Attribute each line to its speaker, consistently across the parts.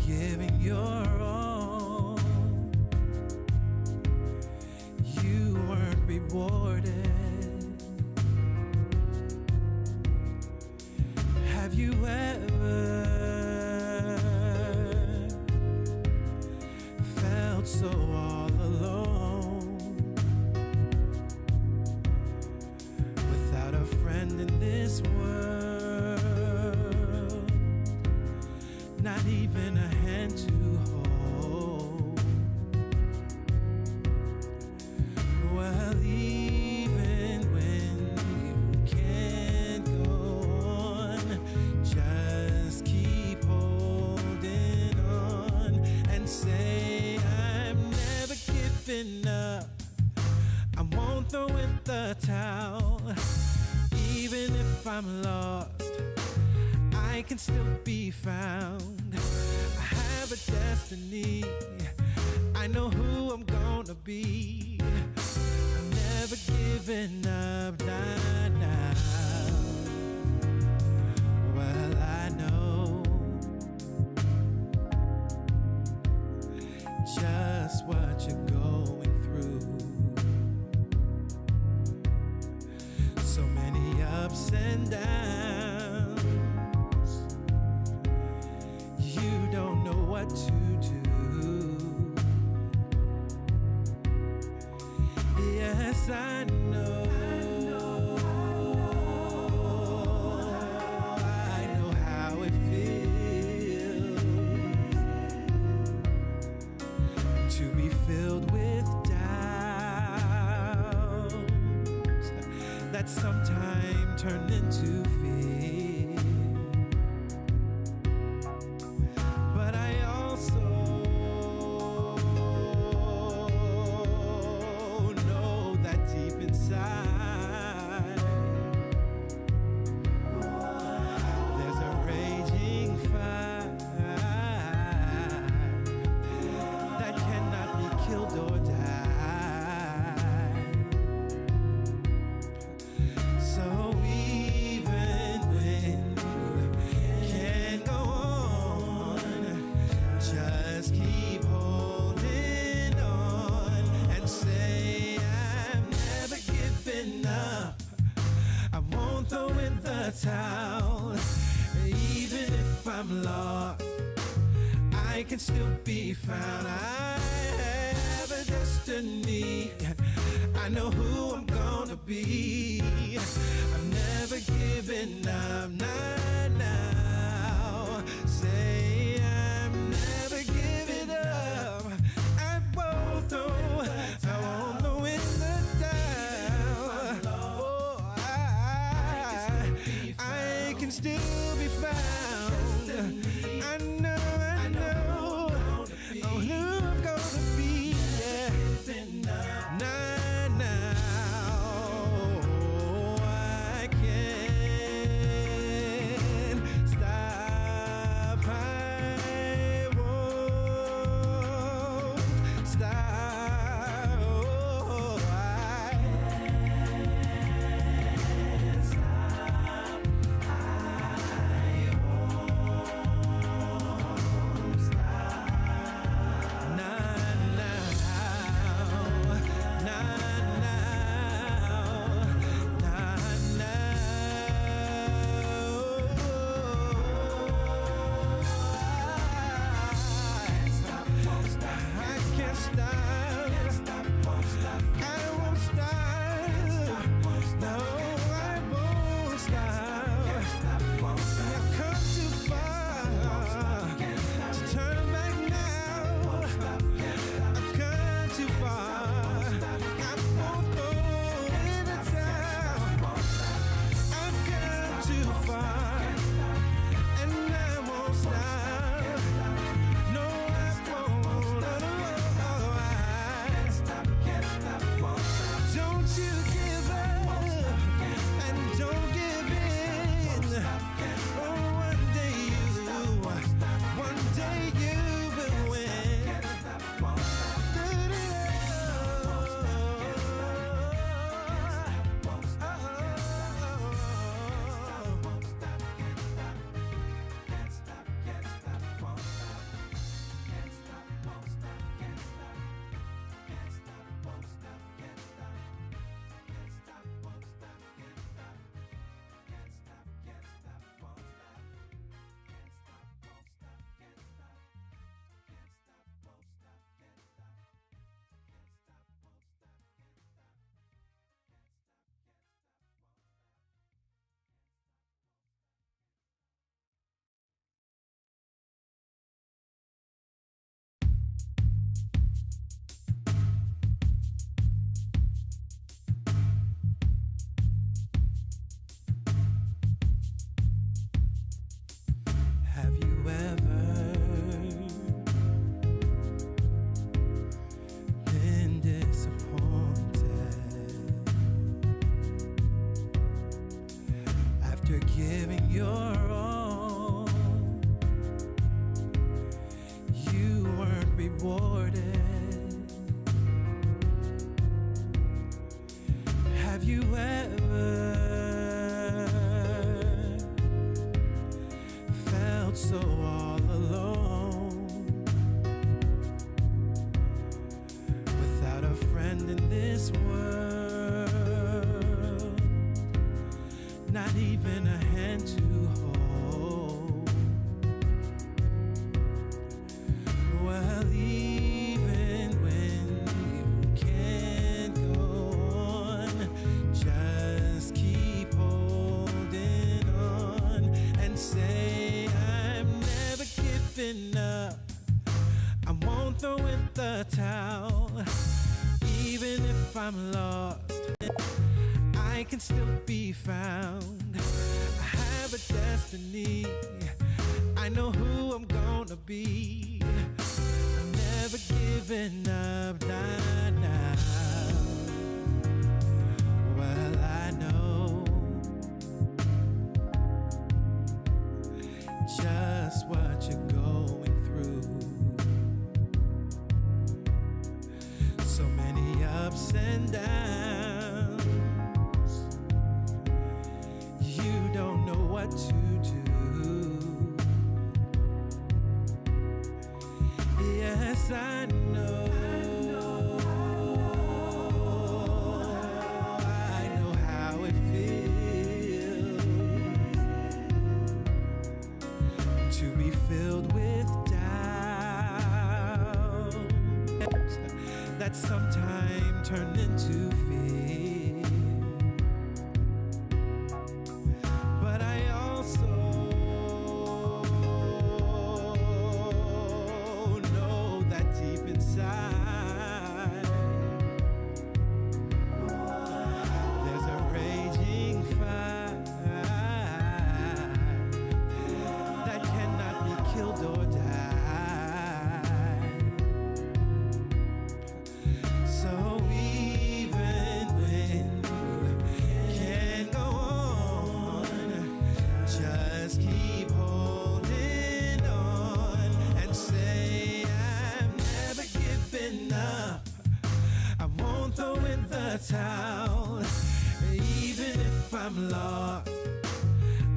Speaker 1: giving your all, you weren't rewarded. Have you ever felt so all alone, without a friend in this world, not even a hand to hold? Well, even when you can't go on, just keep holding on and say, I'm never giving up. I won't throw in the towel. Even if I'm lost, I can still be found. I have a destiny, I know who I'm gonna be. I'm never giving up, nah, nah. Well, I know just what you're going through. So many ups and downs, you don't know what to do. Yes, I know. I know how it feels to be filled with doubts that sometimes turn into fear. But I also know that deep inside there's a raging fire that cannot be killed or died. So even when you can't go on, just keep holding on and say, I'm never giving up. I won't throw in the towel. Even if I'm lost, I can still be found. I have a destiny, I know who I'm gonna be. I'm never giving up, not now. Say I'm never giving up. I won't throw in the towel. Oh, I can still be found. I know who I'm gonna be. Yeah. Nah, now I can't stop. I won't stop. Oh, I can't stop. I won't after giving your all, you weren't rewarded. Have you ever felt so all alone, without a friend in this world, not even a hand to hold? Well, even when you can't go on, just keep holding on and say, I'm never giving up. I won't throw in the towel. Even if I'm lost, I can still be found. I have a destiny. I know who I'm gonna be. I'm never giving up, nah, nah. Well, I know just what you're going through. So many ups and downs. You don't know what to do. Yes, I know. I know how it feels to be filled with doubt that sometimes turn into fear. But I also know that deep inside there's a raging fire that cannot be killed or died. So even when you can't go on, just keep holding on and say, I'm never giving up. I won't throw in the towel. Even if I'm lost,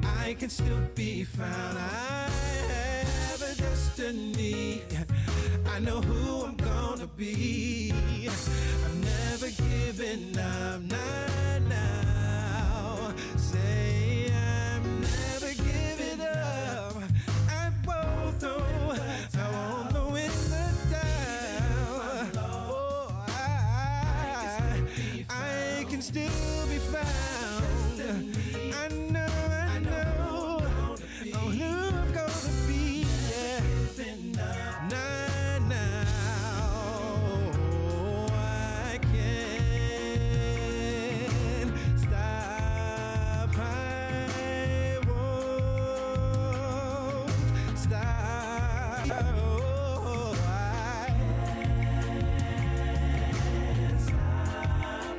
Speaker 1: I can still be found. I have a destiny. I know who I'm gonna be. I'm never giving up, nah, now. Say I'm never giving up. I won't throw in the towel. Oh, I can still be found. I know who I'm gonna be. Yeah. Nah, now I can't stop. I won't stop. Oh, I can't stop.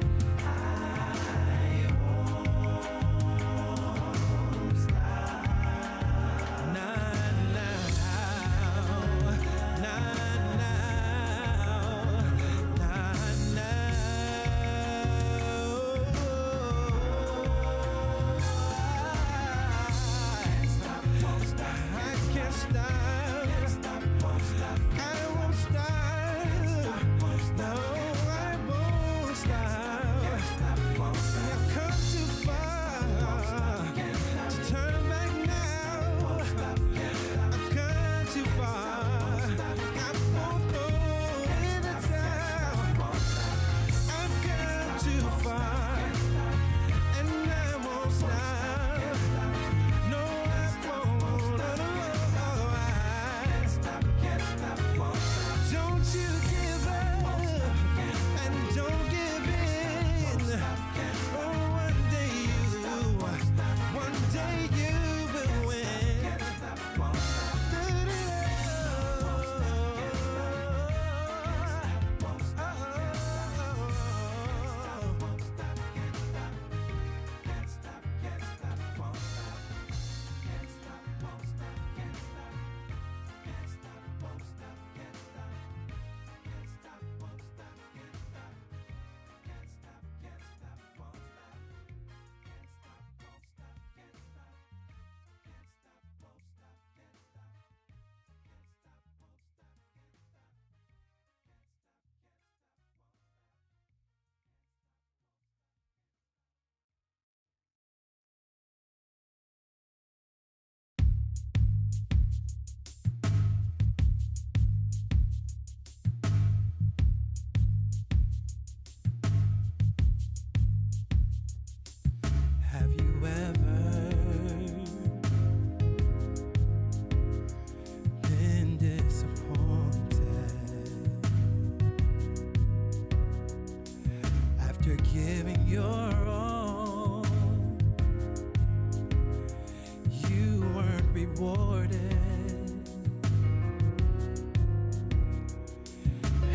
Speaker 1: rewarded.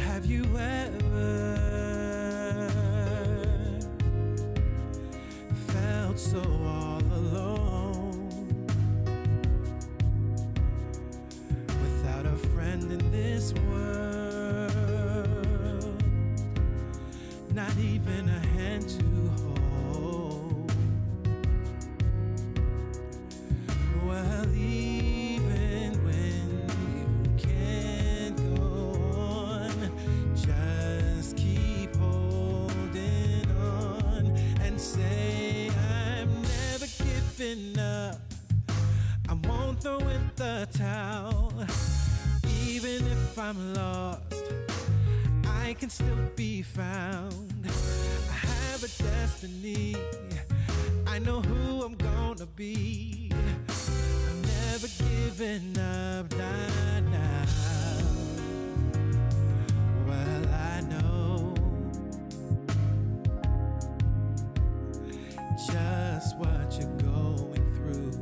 Speaker 1: Have you ever felt so all alone, without a friend in this world, not even a hand to hold? Well, even when you can't go on, just keep holding on and say, I'm never giving up. I won't throw in the towel. Even if I'm lost, I can still be found. I have a destiny, I know who I'm gonna be. I'm never giving up, nah, nah. Well, I know just what you're going through.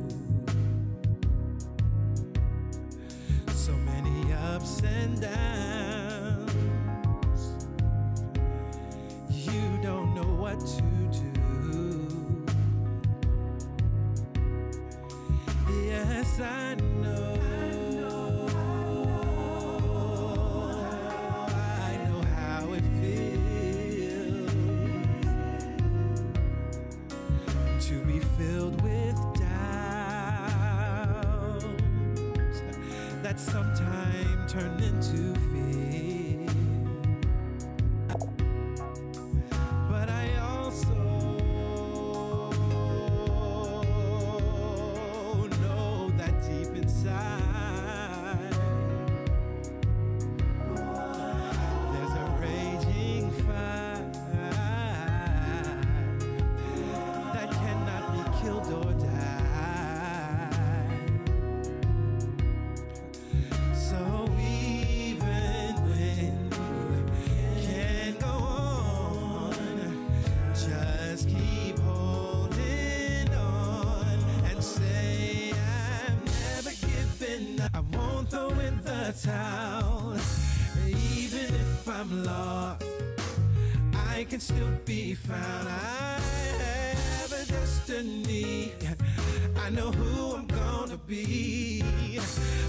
Speaker 1: So many ups and downs, you don't know what to do. Yes, I know. I know how it feels to be filled with doubts that sometimes turn into fear. But I also know that deep inside there's a raging fire that cannot be killed or died. So even when you can't go on, just keep holding on and say, I'm never giving up. I won't throw in the towel. Even if I'm lost, I can still be found. I have a destiny, I know who I'm gonna be.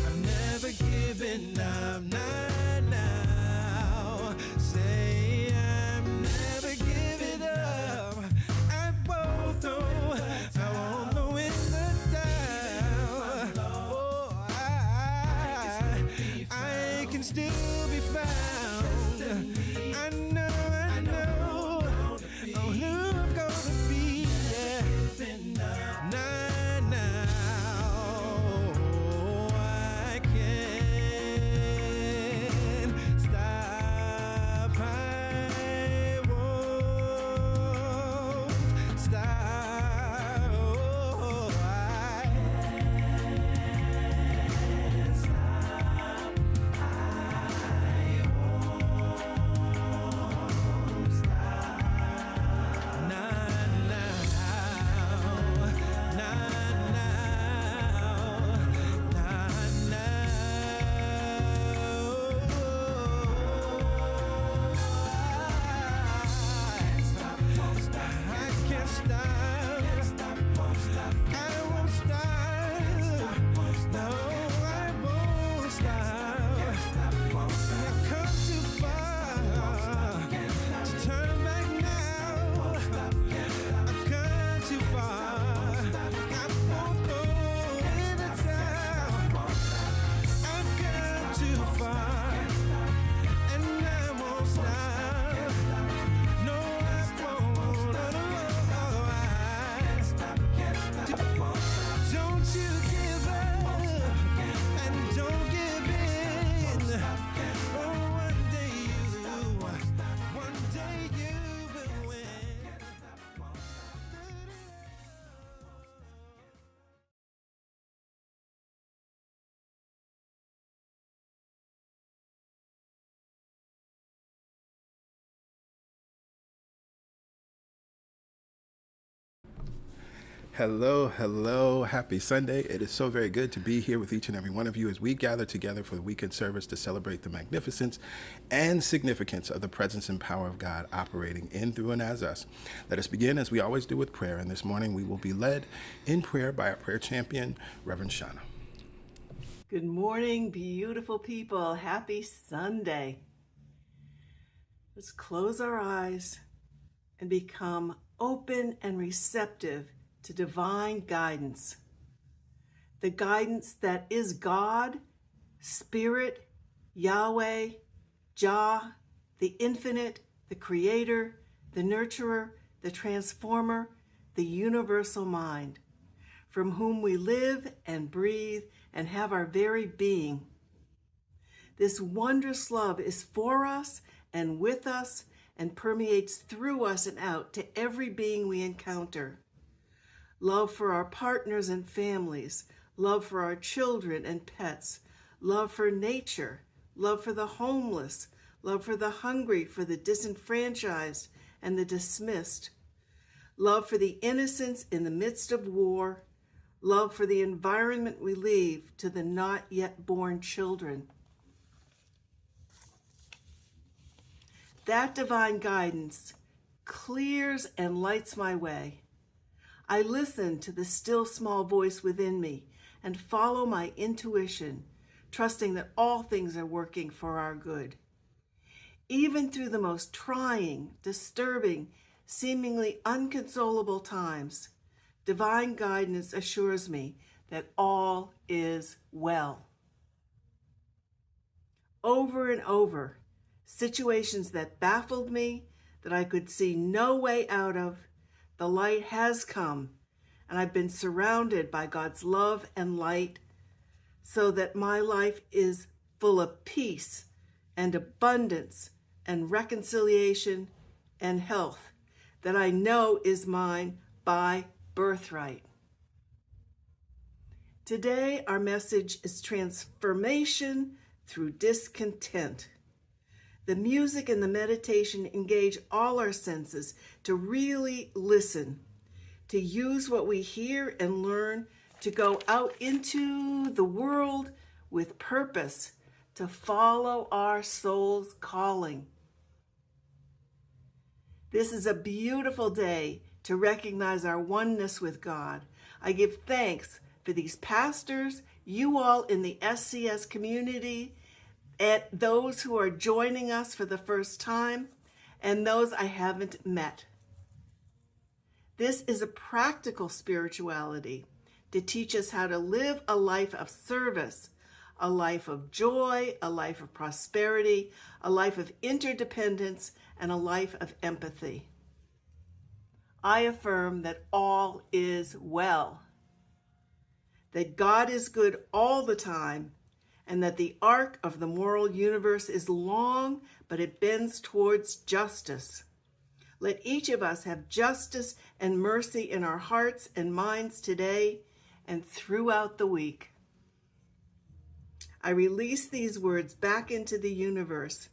Speaker 1: I'm never giving up, not now. Say I'm never giving up. I won't throw in the towel. Oh, I can still be found. I know who I'm gonna be. Yeah. Nah, now I can't stop. I won't stop. Oh, I can't stop. I Hello, hello. Happy Sunday. It is so very good to be here with each and every one of you as we gather together for the weekend service to celebrate the magnificence and significance of the presence and power of God operating in, through, and as us. Let us begin as we always do with prayer. And this morning we will be led in prayer by our prayer champion, Reverend Shauna.
Speaker 2: Good morning, beautiful people. Happy Sunday. Let's close our eyes and become open and receptive to divine guidance. The guidance that is God, Spirit, Yahweh, Jah, the Infinite, the Creator, the Nurturer, the Transformer, the Universal Mind, from whom we live and breathe and have our very being. This wondrous love is for us and with us and permeates through us and out to every being we encounter. Love for our partners and families, love for our children and pets, love for nature, love for the homeless, love for the hungry, for the disenfranchised and the dismissed, love for the innocents in the midst of war, love for the environment we leave to the not yet born children. That divine guidance clears and lights my way. I listen to the still small voice within me and follow my intuition, trusting that all things are working for our good. Even through the most trying, disturbing, seemingly unconsolable times, divine guidance assures me that all is well. Over and over, situations that baffled me, that I could see no way out of, the light has come, and I've been surrounded by God's love and light, so that my life is full of peace and abundance and reconciliation and health that I know is mine by birthright. Today, our message is transformation through discontent. The music and the meditation engage all our senses to really listen, to use what we hear and learn to go out into the world with purpose, to follow our soul's calling. This is a beautiful day to recognize our oneness with God. I give thanks for these pastors, you all in the SCS community, at those who are joining us for the first time, and those I haven't met. This is a practical spirituality to teach us how to live a life of service, a life of joy, a life of prosperity, a life of interdependence, and a life of empathy. I affirm that all is well, that God is good all the time, and that the arc of the moral universe is long, but it bends towards justice. Let each of us have justice and mercy in our hearts and minds today and throughout the week. I release these words back into the universe,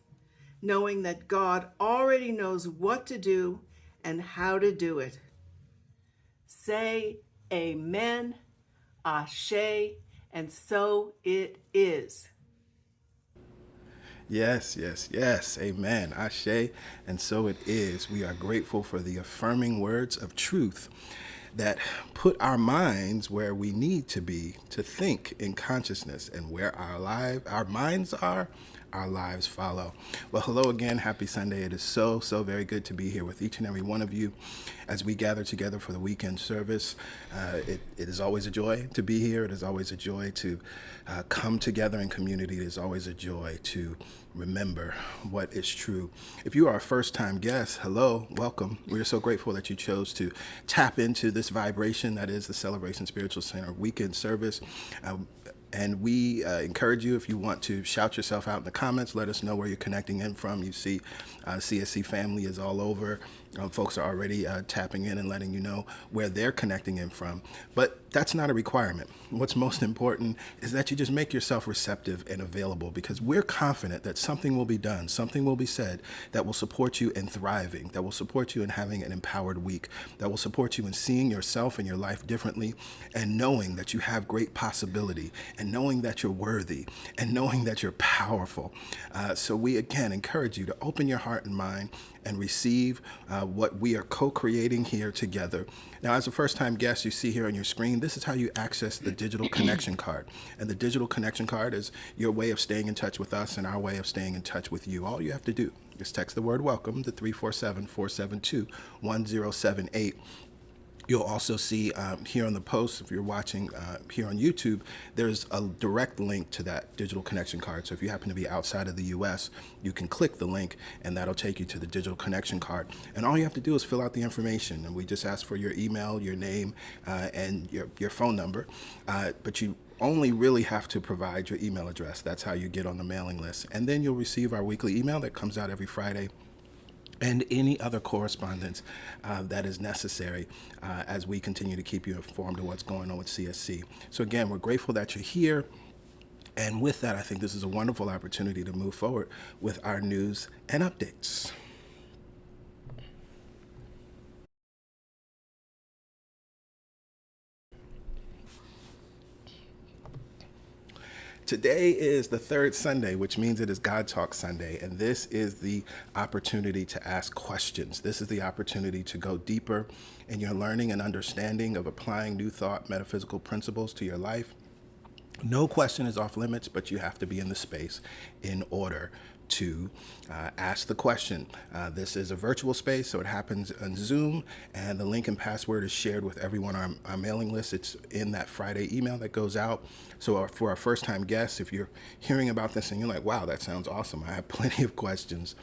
Speaker 2: knowing that God already knows what to do and how to do it. Say amen, ashe, and so it is.
Speaker 1: Yes, yes, yes. Amen. Ashe, and so it is. We are grateful for the affirming words of truth that put our minds where we need to be to think in consciousness, and where our minds are, our lives follow. Well, hello again. Happy Sunday. It is so very good to be here with each and every one of you as we gather together for the weekend service. It is always a joy to be here. It is always a joy to come together in community. It is always a joy to remember what is true. If you are a first-time guest, hello, welcome. We are so grateful that you chose to tap into this vibration that is the Celebration Spiritual Center weekend service. And we encourage you, if you want to shout yourself out in the comments, let us know where you're connecting in from. You see, CSC family is all over. Folks are already tapping in and letting you know where they're connecting in from. But that's not a requirement. What's most important is that you just make yourself receptive and available, because we're confident that something will be done, something will be said that will support you in thriving, that will support you in having an empowered week, that will support you in seeing yourself and your life differently, and knowing that you have great possibility, and knowing that you're worthy, and knowing that you're powerful. So we again encourage you to open your heart and mind and receive what we are co-creating here together. Now, as a first-time guest, you see here on your screen, this is how you access the digital connection card. And the digital connection card is your way of staying in touch with us and our way of staying in touch with you. All you have to do is text the word welcome to 347-472-1078. You'll also see here on the post, if you're watching here on YouTube, there's a direct link to that digital connection card. So if you happen to be outside of the US, you can click the link and that'll take you to the digital connection card. And all you have to do is fill out the information. And we just ask for your email, your name, and your phone number. But you only really have to provide your email address. That's how you get on the mailing list. And then you'll receive our weekly email that comes out every Friday, and any other correspondence that is necessary as we continue to keep you informed of what's going on with CSC. So again, we're grateful that you're here. And with that, I think this is a wonderful opportunity to move forward with our news and updates. Today is the third Sunday, which means it is God Talk Sunday, and this is the opportunity to ask questions. This is the opportunity to go deeper in your learning and understanding of applying new thought, metaphysical principles to your life. No question is off limits, but you have to be in the space in order to ask the question. This is a virtual space, so it happens on Zoom, and the link and password is shared with everyone on our mailing list. It's in that Friday email that goes out. So for our first-time guests, if you're hearing about this and you're like, wow, that sounds awesome, I have plenty of questions,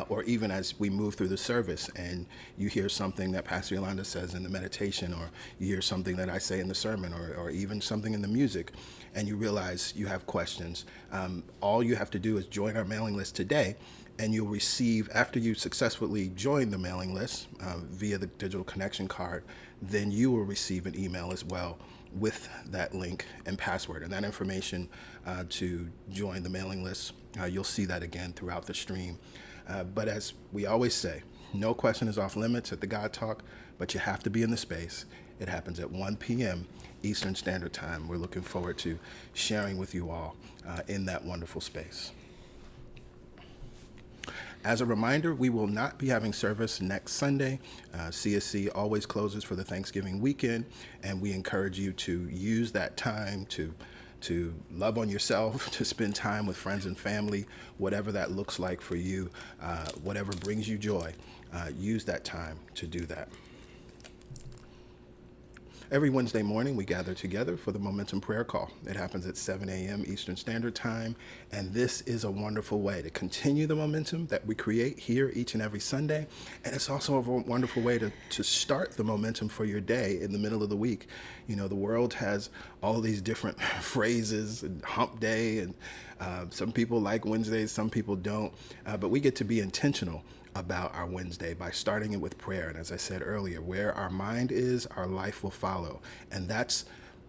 Speaker 1: or even as we move through the service and you hear something that Pastor Yolanda says in the meditation, or you hear something that I say in the sermon, or even something in the music, and you realize you have questions, all you have to do is join our mailing list today, and you'll receive, after you successfully join the mailing list via the digital connection card, then you will receive an email as well with that link and password. And that information to join the mailing list, you'll see that again throughout the stream. But as we always say, no question is off limits at the God Talk, but you have to be in the space. It happens at 1 p.m. Eastern Standard Time. We're looking forward to sharing with you all in that wonderful space. As a reminder, we will not be having service next Sunday. CSC always closes for the Thanksgiving weekend, and we encourage you to use that time to love on yourself, to spend time with friends and family, whatever that looks like for you, whatever brings you joy. Use that time to do that. Every Wednesday morning, we gather together for the Momentum Prayer Call. It happens at 7 a.m. Eastern Standard Time, and this is a wonderful way to continue the momentum that we create here each and every Sunday, and it's also a wonderful way to start the momentum for your day in the middle of the week. You know, the world has all these different phrases, and hump day, and some people like Wednesdays, some people don't, but we get to be intentional about our Wednesday by starting it with prayer. And as I said earlier, where our mind is, our life will follow. And that's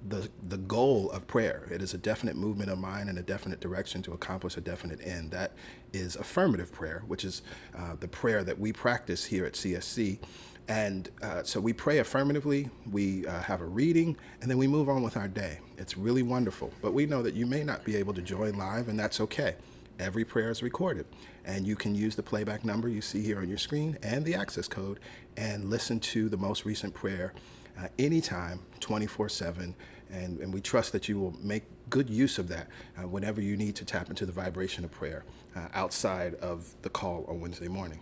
Speaker 1: the goal of prayer. It is a definite movement of mind in a definite direction to accomplish a definite end. That is affirmative prayer, which is the prayer that we practice here at CSC. And so we pray affirmatively, we have a reading, and then we move on with our day. It's really wonderful. But we know that you may not be able to join live, and that's okay. Every prayer is recorded, and you can use the playback number you see here on your screen and the access code and listen to the most recent prayer anytime, 24/7, and we trust that you will make good use of that whenever you need to tap into the vibration of prayer outside of the call on Wednesday morning.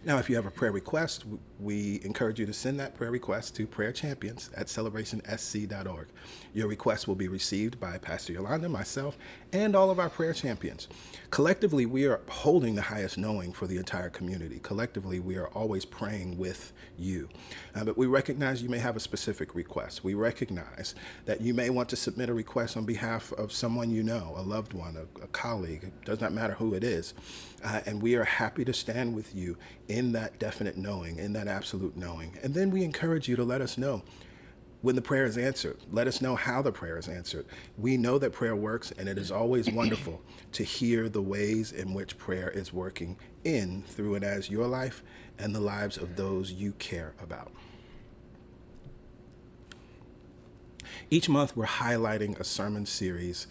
Speaker 1: Now, if you have a prayer request, we encourage you to send that prayer request to prayerchampions@celebrationsc.org. Your request will be received by Pastor Yolanda, myself, and all of our prayer champions. Collectively, we are holding the highest knowing for the entire community. Collectively, we are always praying with you. But we recognize you may have a specific request. We recognize that you may want to submit a request on behalf of someone you know, a loved one, a colleague. It does not matter who it is. And we are happy to stand with you in that definite knowing, in that absolute knowing. And then we encourage you to let us know when the prayer is answered. Let us know how the prayer is answered. We know that prayer works, and it is always wonderful to hear the ways in which prayer is working in, through, and as your life and the lives of those you care about. Each month, we're highlighting a sermon series.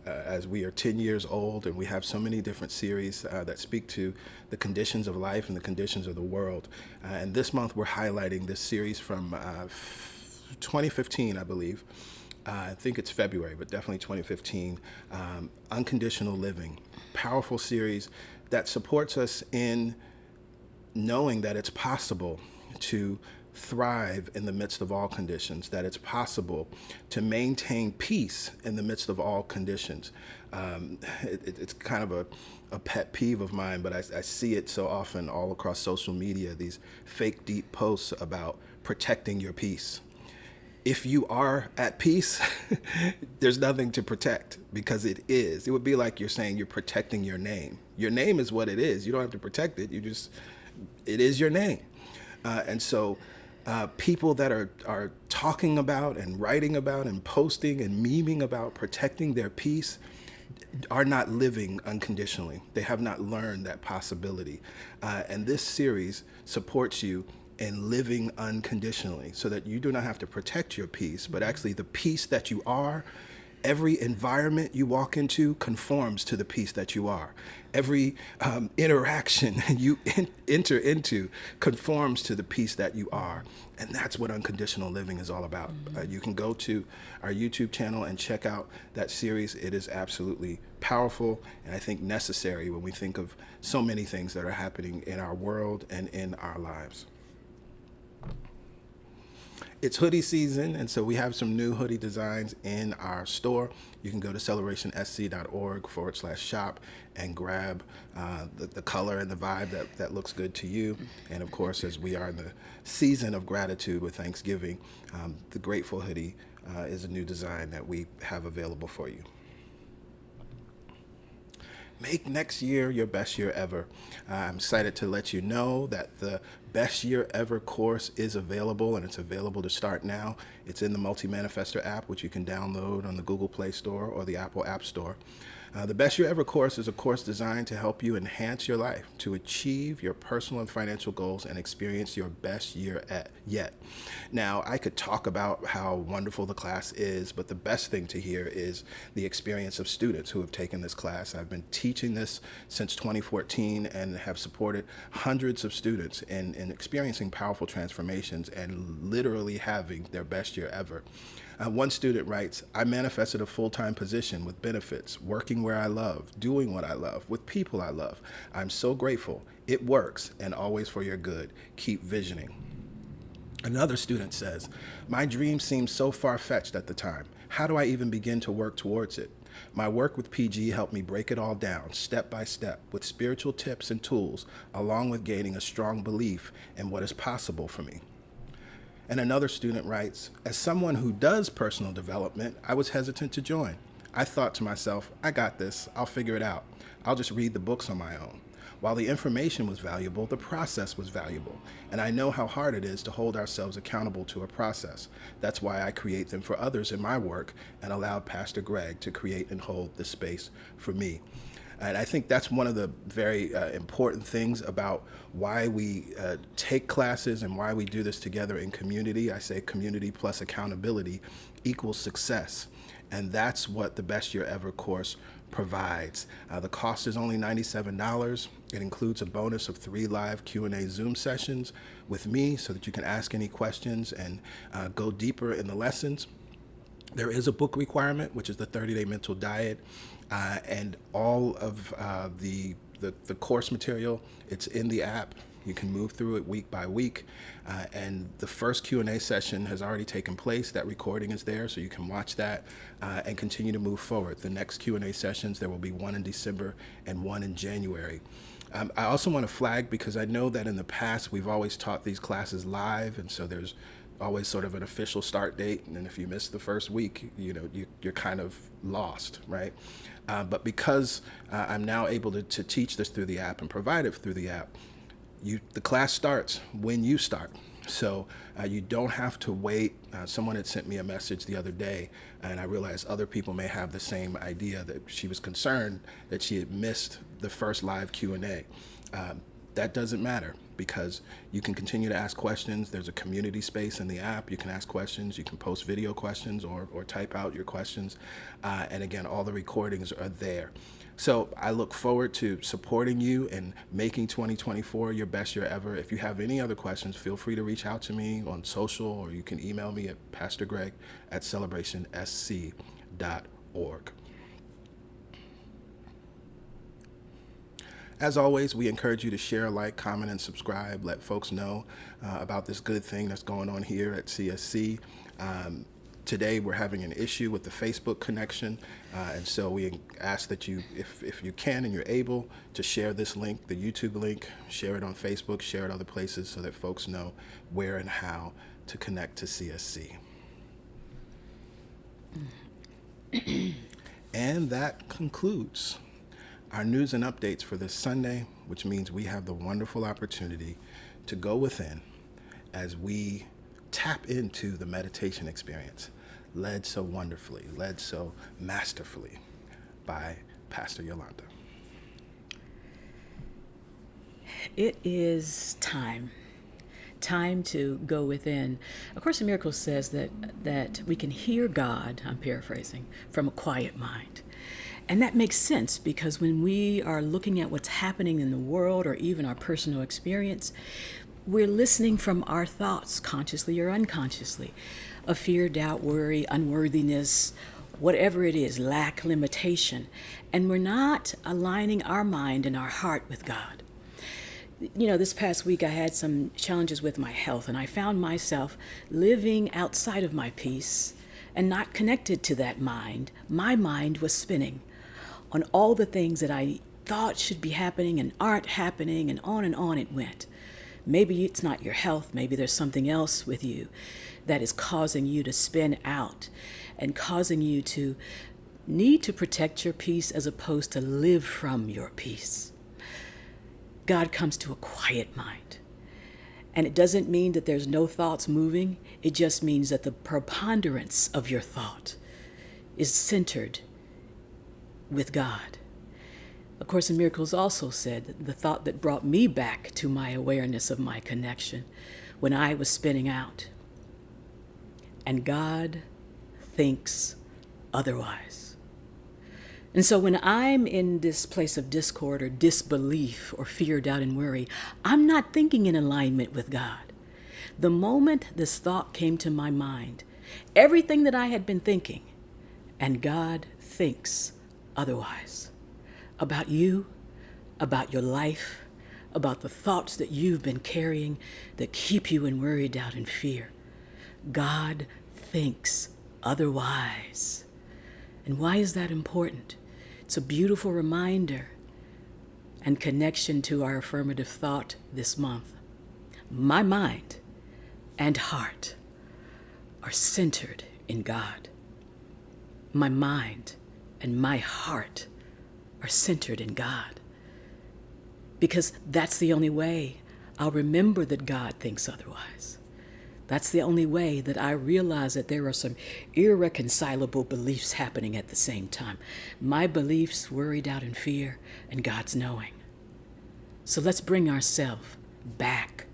Speaker 1: As we are 10 years old and we have so many different series that speak to the conditions of life and the conditions of the world. And this month, we're highlighting this series from 2015, I believe. I think it's February, but definitely 2015. Unconditional Living. Powerful series that supports us in knowing that it's possible to thrive in the midst of all conditions, that it's possible to maintain peace in the midst of all conditions. It's kind of a pet peeve of mine, but I see it so often all across social media, these fake deep posts about protecting your peace. If you are at peace, there's nothing to protect, because it is. It would be like you're saying you're protecting your name. Your name is what it is. You don't have to protect it. It is your name. And so people that are talking about and writing about and posting and memeing about protecting their peace are not living unconditionally. They have not learned that possibility. And this series supports you in living unconditionally, so that you do not have to protect your peace, but actually the peace that you are. Every environment you walk into conforms to the peace that you are. Every interaction you enter into conforms to the peace that you are. And that's what unconditional living is all about. You can go to our YouTube channel and check out that series. It is absolutely powerful and I think necessary when we think of so many things that are happening in our world and in our lives. It's hoodie season, and so we have some new hoodie designs in our store. You can go to celebrationsc.org/shop and grab the color and the vibe that looks good to you. And of course, as we are in the season of gratitude with Thanksgiving, the Grateful hoodie is a new design that we have available for you. Make next year your best year ever. I'm excited to let you know that the Best Year Ever course is available, and it's available to start now. It's in the Multi-Manifestor app, which you can download on the Google Play Store or the Apple App Store. The Best Year Ever course is a course designed to help you enhance your life, to achieve your personal and financial goals, and experience your best year yet. Now, I could talk about how wonderful the class is, but the best thing to hear is the experience of students who have taken this class. I've been teaching this since 2014 and have supported hundreds of students in experiencing powerful transformations and literally having their best year ever. One student writes, I manifested a full-time position with benefits, working where I love, doing what I love, with people I love. I'm so grateful. It works, and always for your good. Keep visioning. Another student says, my dream seemed so far-fetched at the time. How do I even begin to work towards it? My work with PG helped me break it all down, step by step, with spiritual tips and tools, along with gaining a strong belief in what is possible for me. And another student writes, as someone who does personal development, I was hesitant to join. I thought to myself, I got this, I'll figure it out. I'll just read the books on my own. While the information was valuable, the process was valuable. And I know how hard it is to hold ourselves accountable to a process. That's why I create them for others in my work and allowed Pastor Greg to create and hold the space for me. And I think that's one of the very important things about why we take classes and why we do this together in community. I say community plus accountability equals success. And that's what the Best Year Ever course provides. The cost is only $97. It includes a bonus of 3 live Q&A Zoom sessions with me so that you can ask any questions and go deeper in the lessons. There is a book requirement, which is the 30-day mental diet, and all of the course material, it's in the app. You can move through it week by week. And the first Q&A session has already taken place. That recording is there, so you can watch that and continue to move forward. The next Q&A sessions, there will be one in December and one in January. I also want to flag, because I know that in the past we've always taught these classes live, and so there's always sort of an official start date, and then if you miss the first week, you're kind of lost, right? But because I'm now able to teach this through the app and provide it through the app, the class starts when you start. So you don't have to wait. Someone had sent me a message the other day, and I realized other people may have the same idea, that she was concerned that she had missed the first live Q&A. That doesn't matter, because you can continue to ask questions. There's a community space in the app. You can ask questions. You can post video questions or type out your questions. And again, all the recordings are there. So I look forward to supporting you and making 2024 your best year ever. If you have any other questions, feel free to reach out to me on social, or you can email me at pastorgreg@celebrationsc.org. As always, we encourage you to share, like, comment, and subscribe. Let folks know about this good thing that's going on here at CSC. Today, we're having an issue with the Facebook connection, and so we ask that you, if you can and you're able, to share this link, the YouTube link, share it on Facebook, share it other places, so that folks know where and how to connect to CSC. And that concludes our news and updates for this Sunday, which means we have the wonderful opportunity to go within as we tap into the meditation experience, led so wonderfully, led so masterfully by Pastor Yolanda.
Speaker 3: It is time to go within. A Course in Miracles says that we can hear God, I'm paraphrasing, from a quiet mind. And that makes sense, because when we are looking at what's happening in the world, or even our personal experience, we're listening from our thoughts, consciously or unconsciously, of fear, doubt, worry, unworthiness, whatever it is, lack, limitation. And we're not aligning our mind and our heart with God. You know, this past week I had some challenges with my health, and I found myself living outside of my peace and not connected to that mind. My mind was spinning on all the things that I thought should be happening and aren't happening, and on it went. Maybe it's not your health. Maybe there's something else with you that is causing you to spin out and causing you to need to protect your peace as opposed to live from your peace. God comes to a quiet mind. And it doesn't mean that there's no thoughts moving. It just means that the preponderance of your thought is centered with God. A Course in Miracles also said that the thought that brought me back to my awareness of my connection when I was spinning out. And God thinks otherwise. And so when I'm in this place of discord or disbelief or fear, doubt, and worry, I'm not thinking in alignment with God. The moment this thought came to my mind, everything that I had been thinking, and God thinks otherwise about you, about your life, about the thoughts that you've been carrying that keep you in worry, doubt, and fear. God thinks otherwise. And why is that important? It's a beautiful reminder and connection to our affirmative thought this month. My mind and heart are centered in God. My mind and my heart are centered in God. Because that's the only way I'll remember that God thinks otherwise. That's the only way that I realize that there are some irreconcilable beliefs happening at the same time. My beliefs, worry, doubt, and fear, and God's knowing. So let's bring ourselves back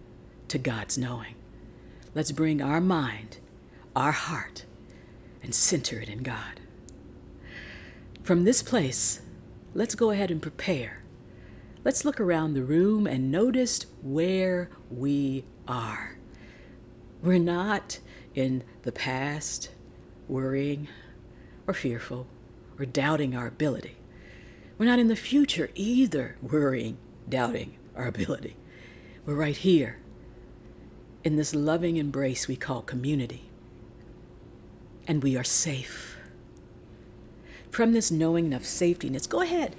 Speaker 3: to God's knowing. Let's bring our mind, our heart, and center it in God. From this place, let's go ahead and prepare. Let's look around the room and notice where we are. We're not in the past, worrying or fearful or doubting our ability. We're not in the future either, worrying, doubting our ability. We're right here in this loving embrace we call community. And we are safe. From this knowing of safetiness, go ahead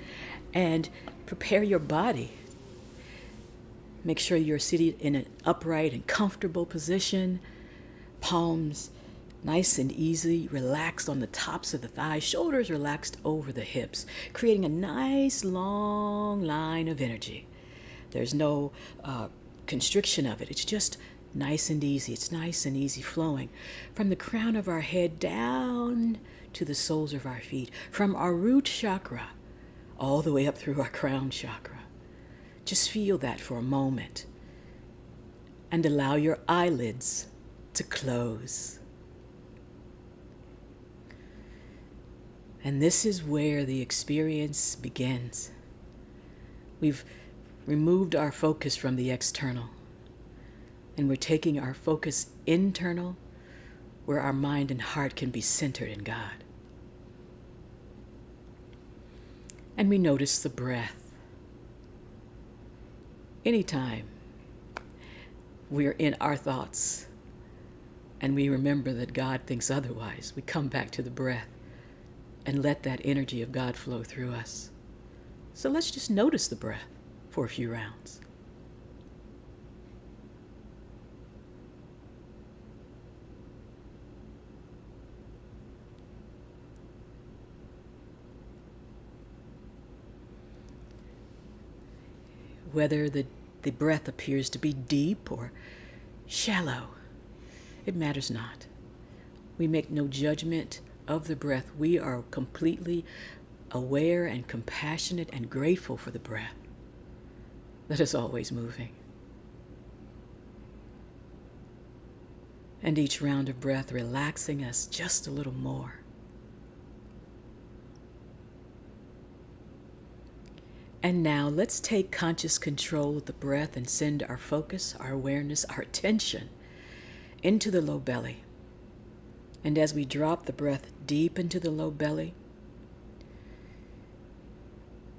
Speaker 3: and prepare your body. Make sure you're seated in an upright and comfortable position. Palms nice and easy, relaxed on the tops of the thighs, shoulders relaxed over the hips, creating a nice long line of energy. There's no constriction of it. It's just nice and easy. It's nice and easy flowing from the crown of our head down to the soles of our feet, from our root chakra all the way up through our crown chakra. Just feel that for a moment and allow your eyelids to close. And this is where the experience begins. We've removed our focus from the external, and we're taking our focus internal, where our mind and heart can be centered in God. And we notice the breath. Anytime we're in our thoughts and we remember that God thinks otherwise, we come back to the breath and let that energy of God flow through us. So let's just notice the breath for a few rounds. Whether the breath appears to be deep or shallow, it matters not. We make no judgment of the breath. We are completely aware and compassionate and grateful for the breath that is always moving. And each round of breath relaxing us just a little more. And now let's take conscious control of the breath and send our focus, our awareness, our attention into the low belly. And as we drop the breath deep into the low belly,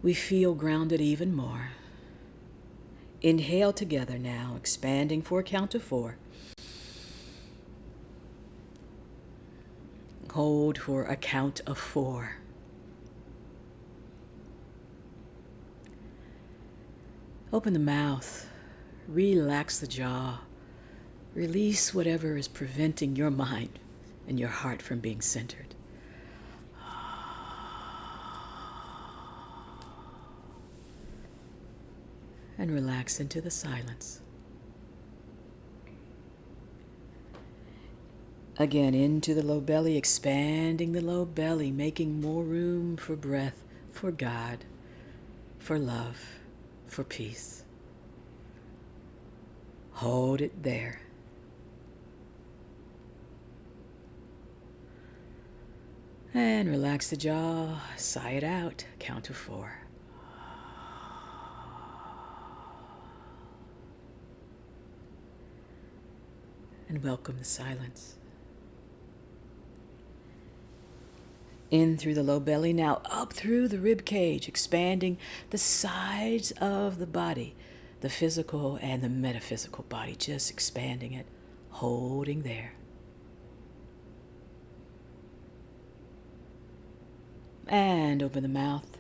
Speaker 3: we feel grounded even more. Inhale together now, expanding for a count of 4. Hold for a count of 4. Open the mouth, relax the jaw, release whatever is preventing your mind and your heart from being centered. And relax into the silence. Again, into the low belly, expanding the low belly, making more room for breath, for God, for love, for peace. Hold it there. And relax the jaw, sigh it out, count to 4. And welcome the silence. In through the low belly, now up through the rib cage, expanding the sides of the body, the physical and the metaphysical body, just expanding it, holding there. And open the mouth,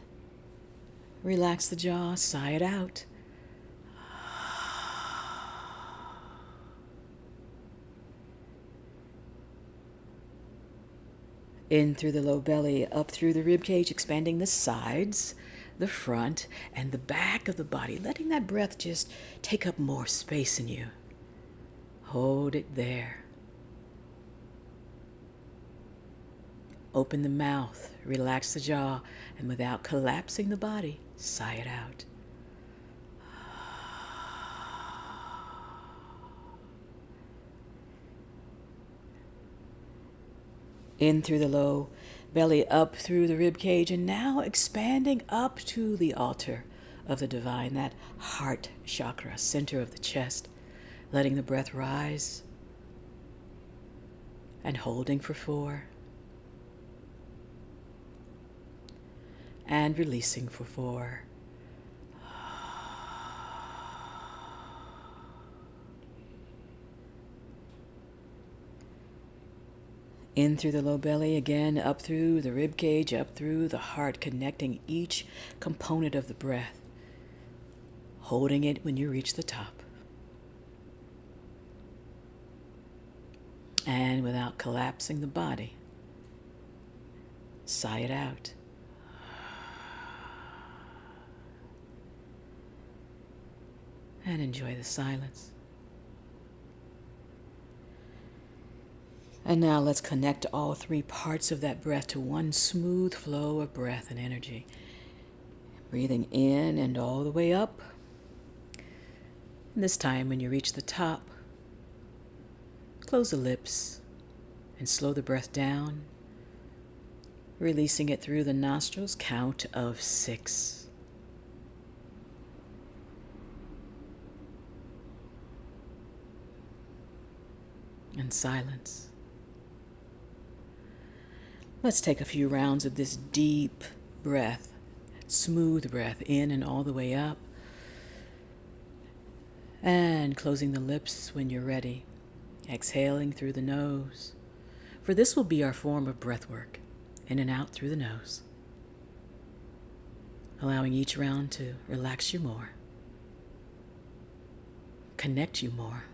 Speaker 3: relax the jaw, sigh it out. In through the low belly, up through the rib cage, expanding the sides, the front, and the back of the body, letting that breath just take up more space in you. Hold it there. Open the mouth, relax the jaw, and without collapsing the body, sigh it out. In through the low belly, up through the rib cage, and now expanding up to the altar of the divine, that heart chakra, center of the chest, letting the breath rise and holding for 4 and releasing for 4. In through the low belly, again, up through the rib cage, up through the heart, connecting each component of the breath, holding it when you reach the top. And without collapsing the body, sigh it out. and enjoy the silence. And now let's connect all three parts of that breath to one smooth flow of breath and energy. Breathing in and all the way up. And this time, when you reach the top, close the lips and slow the breath down, releasing it through the nostrils, count of 6. And silence. Let's take a few rounds of this deep breath, smooth breath in and all the way up. And closing the lips when you're ready, exhaling through the nose. For this will be our form of breath work, in and out through the nose. Allowing each round to relax you more, connect you more,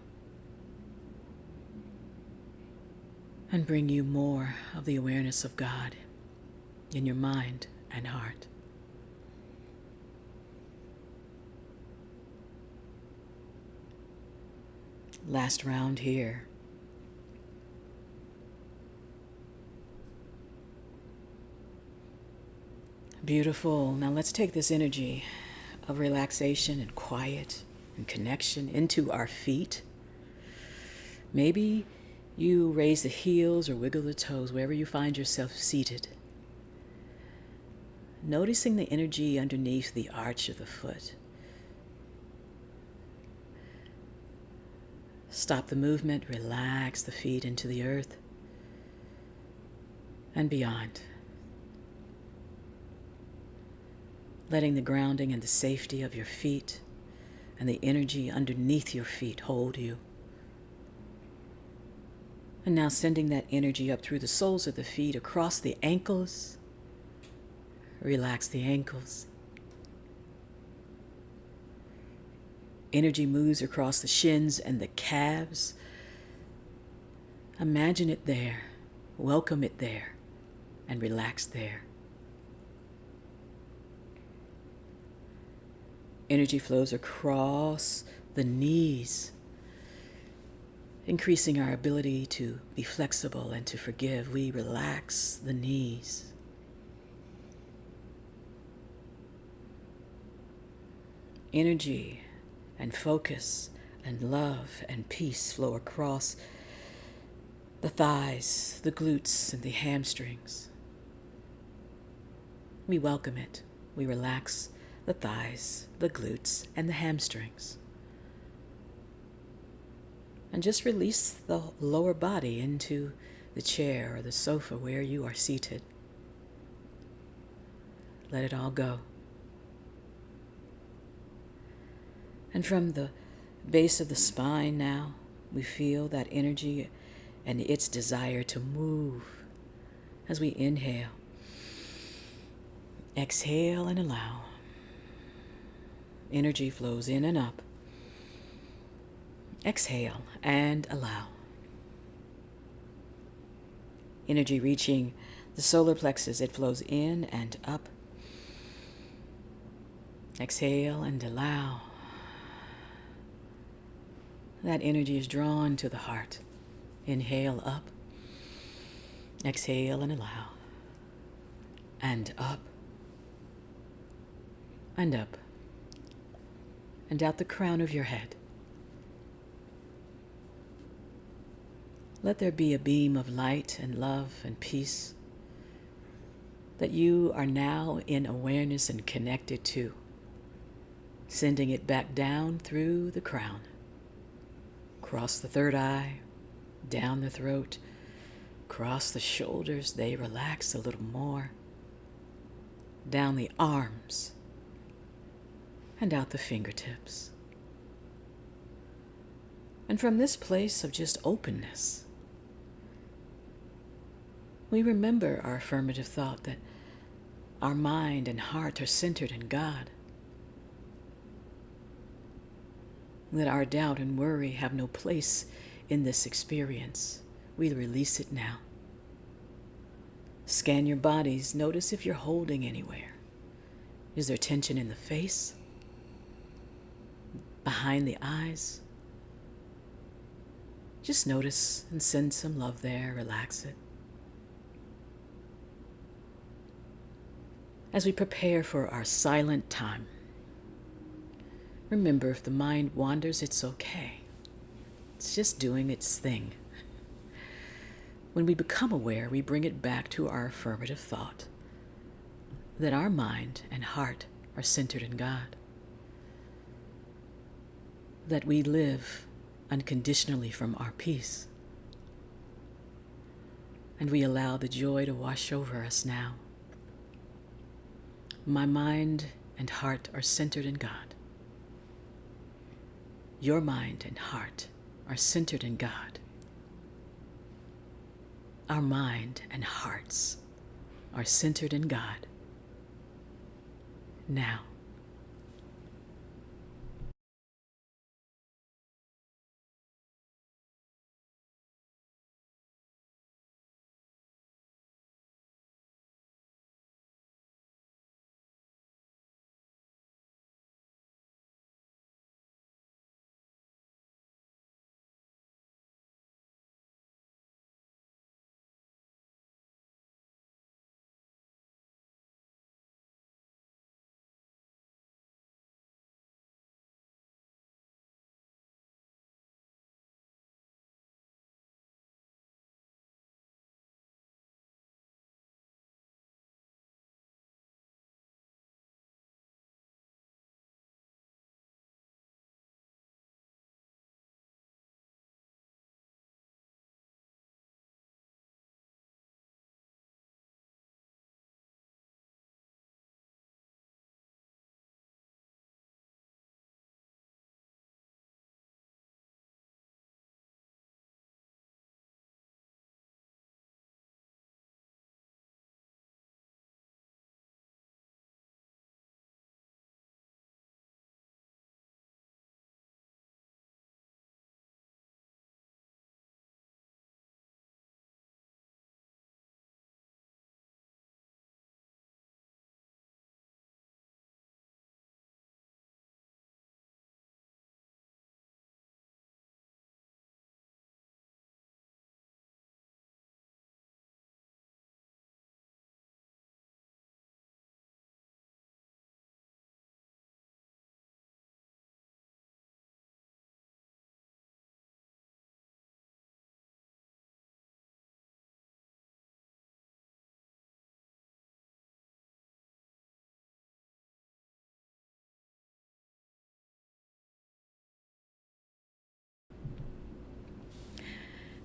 Speaker 3: and bring you more of the awareness of God in your mind and heart. Last round here. Beautiful. Now let's take this energy of relaxation and quiet and connection into our feet. Maybe you raise the heels or wiggle the toes wherever you find yourself seated. Noticing the energy underneath the arch of the foot. Stop the movement, relax the feet into the earth and beyond. Letting the grounding and the safety of your feet and the energy underneath your feet hold you. And now sending that energy up through the soles of the feet, across the ankles. Relax the ankles. Energy moves across the shins and the calves. Imagine it there, welcome it there, and relax there. Energy flows across the knees, increasing our ability to be flexible and to forgive. We relax the knees. Energy and focus and love and peace flow across the thighs, the glutes, and the hamstrings. We welcome it. We relax the thighs, the glutes, and the hamstrings. And just release the lower body into the chair or the sofa where you are seated. Let it all go. And from the base of the spine now, we feel that energy and its desire to move as we inhale. Exhale and allow. Energy flows in and up. Exhale and allow. Energy reaching the solar plexus, it flows in and up. Exhale and allow. That energy is drawn to the heart. Inhale up. Exhale and allow. And up. And up. And out the crown of your head. Let there be a beam of light and love and peace that you are now in awareness and connected to, sending it back down through the crown, across the third eye, down the throat, across the shoulders, they relax a little more, down the arms, and out the fingertips. And from this place of just openness, we remember our affirmative thought that our mind and heart are centered in God. Let our doubt and worry have no place in this experience. We release it now. Scan your bodies. Notice if you're holding anywhere. Is there tension in the face? behind the eyes. Just notice and send some love there, relax it. As we prepare for our silent time, remember, if the mind wanders, it's okay. It's just doing its thing. When we become aware, we bring it back to our affirmative thought that our mind and heart are centered in God, that we live unconditionally from our peace, and we allow the joy to wash over us now. My mind and heart are centered in God. Your mind and heart are centered in God. Our mind and hearts are centered in God. Now.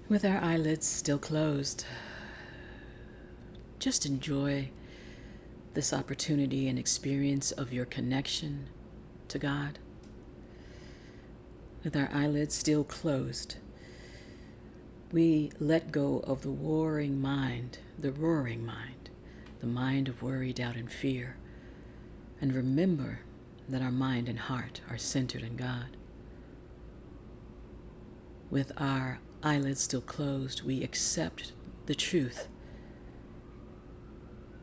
Speaker 3: With our eyelids still closed, just enjoy this opportunity and experience of your connection to God. With our eyelids still closed, we let go of the warring mind, the roaring mind, the mind of worry, doubt, and fear, and remember that our mind and heart are centered in God. With our eyelids still closed, we accept the truth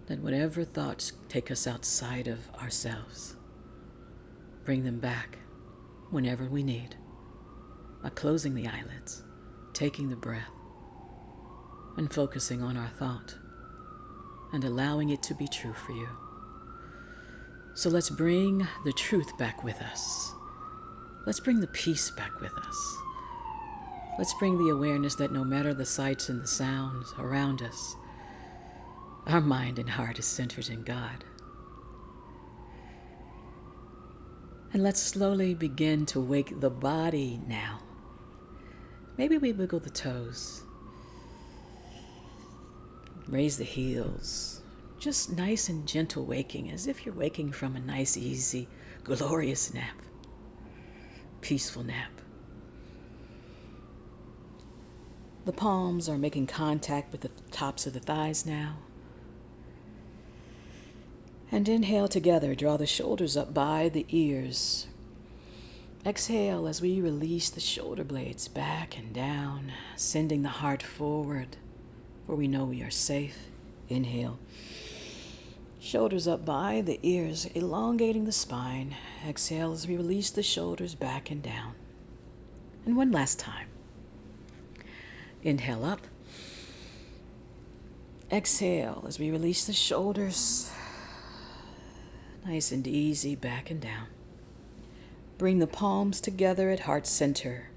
Speaker 3: that whatever thoughts take us outside of ourselves, bring them back whenever we need by closing the eyelids, taking the breath, and focusing on our thought and allowing it to be true for you. So let's bring the truth back with us. Let's bring the peace back with us. Let's bring the awareness that no matter the sights and the sounds around us, our mind and heart is centered in God. And let's slowly begin to wake the body now. Maybe we wiggle the toes, raise the heels, just nice and gentle waking, as if you're waking from a nice, easy, glorious nap, peaceful nap. The palms are making contact with the tops of the thighs now. And inhale together, draw the shoulders up by the ears. Exhale as we release the shoulder blades back and down, sending the heart forward, where we know we are safe. Inhale. Shoulders up by the ears, elongating the spine. Exhale as we release the shoulders back and down. And one last time. Inhale up. Exhale as we release the shoulders. Nice and easy back and down. Bring the palms together at heart center.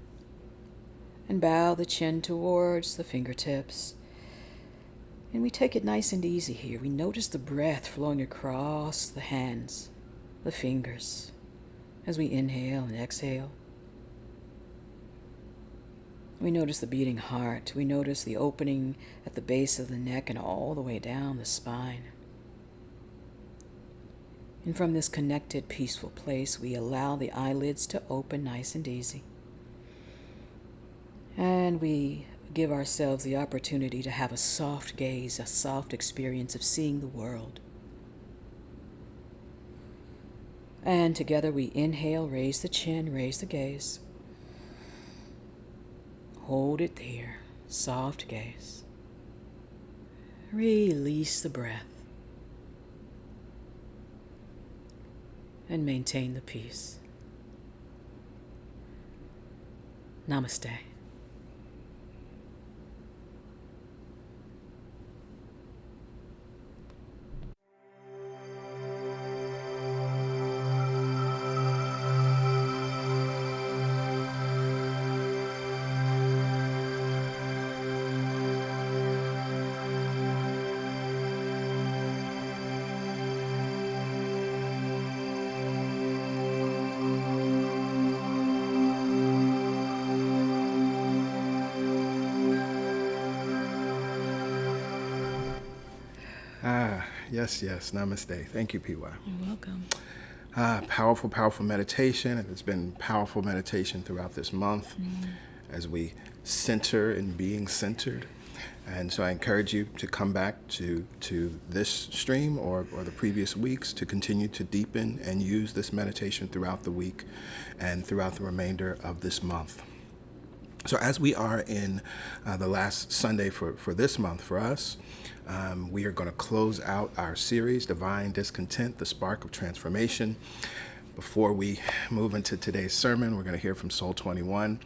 Speaker 3: And bow the chin towards the fingertips. And we take it nice and easy here. We notice the breath flowing across the hands, the fingers, as we inhale and exhale. We notice the beating heart. We notice the opening at the base of the neck and all the way down the spine. And from this connected, peaceful place, we allow the eyelids to open nice and easy. And we give ourselves the opportunity to have a soft gaze, a soft experience of seeing the world. And together we inhale, raise the chin, raise the gaze. Hold it there, soft gaze. Release the breath. And maintain the peace. Namaste.
Speaker 1: Yes. Namaste. Thank you, PY.
Speaker 3: You're welcome.
Speaker 1: Powerful meditation. And it's been powerful meditation throughout this month as we center in being centered. And so I encourage you to come back to this stream or the previous weeks to continue to deepen and use this meditation throughout the week and throughout the remainder of this month. So as we are in the last Sunday for this month for us, we are going to close out our series, Divine Discontent, the Spark of Transformation. Before we move into today's sermon, we're going to hear from Soul 21,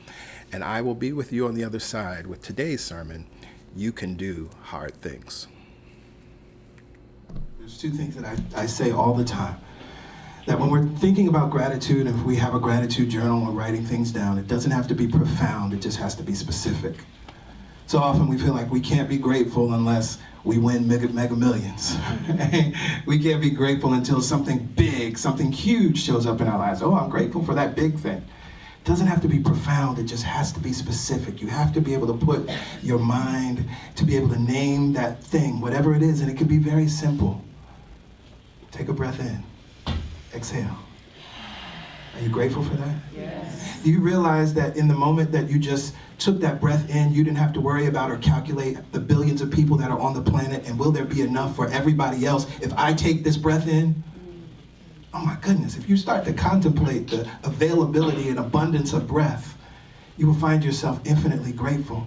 Speaker 1: and I will be with you on the other side with today's sermon, You Can Do Hard Things. There's two things that I say all the time. That when we're thinking about gratitude, if we have a gratitude journal or writing things down, it doesn't have to be profound, it just has to be specific. So often we feel like we can't be grateful unless we win mega millions. We can't be grateful until something big, something huge shows up in our lives. Oh, I'm grateful for that big thing. It doesn't have to be profound, it just has to be specific. You have to be able to put your mind to be able to name that thing, whatever it is, and it can be very simple. Take a breath in. Exhale. Are you grateful for that? Yes. Do you realize that in the moment that you just took that breath in, you didn't have to worry about or calculate the billions of people that are on the planet and will there be enough for everybody else if I take this breath in? Oh my goodness, if you start to contemplate the availability and abundance of breath, you will find yourself infinitely grateful.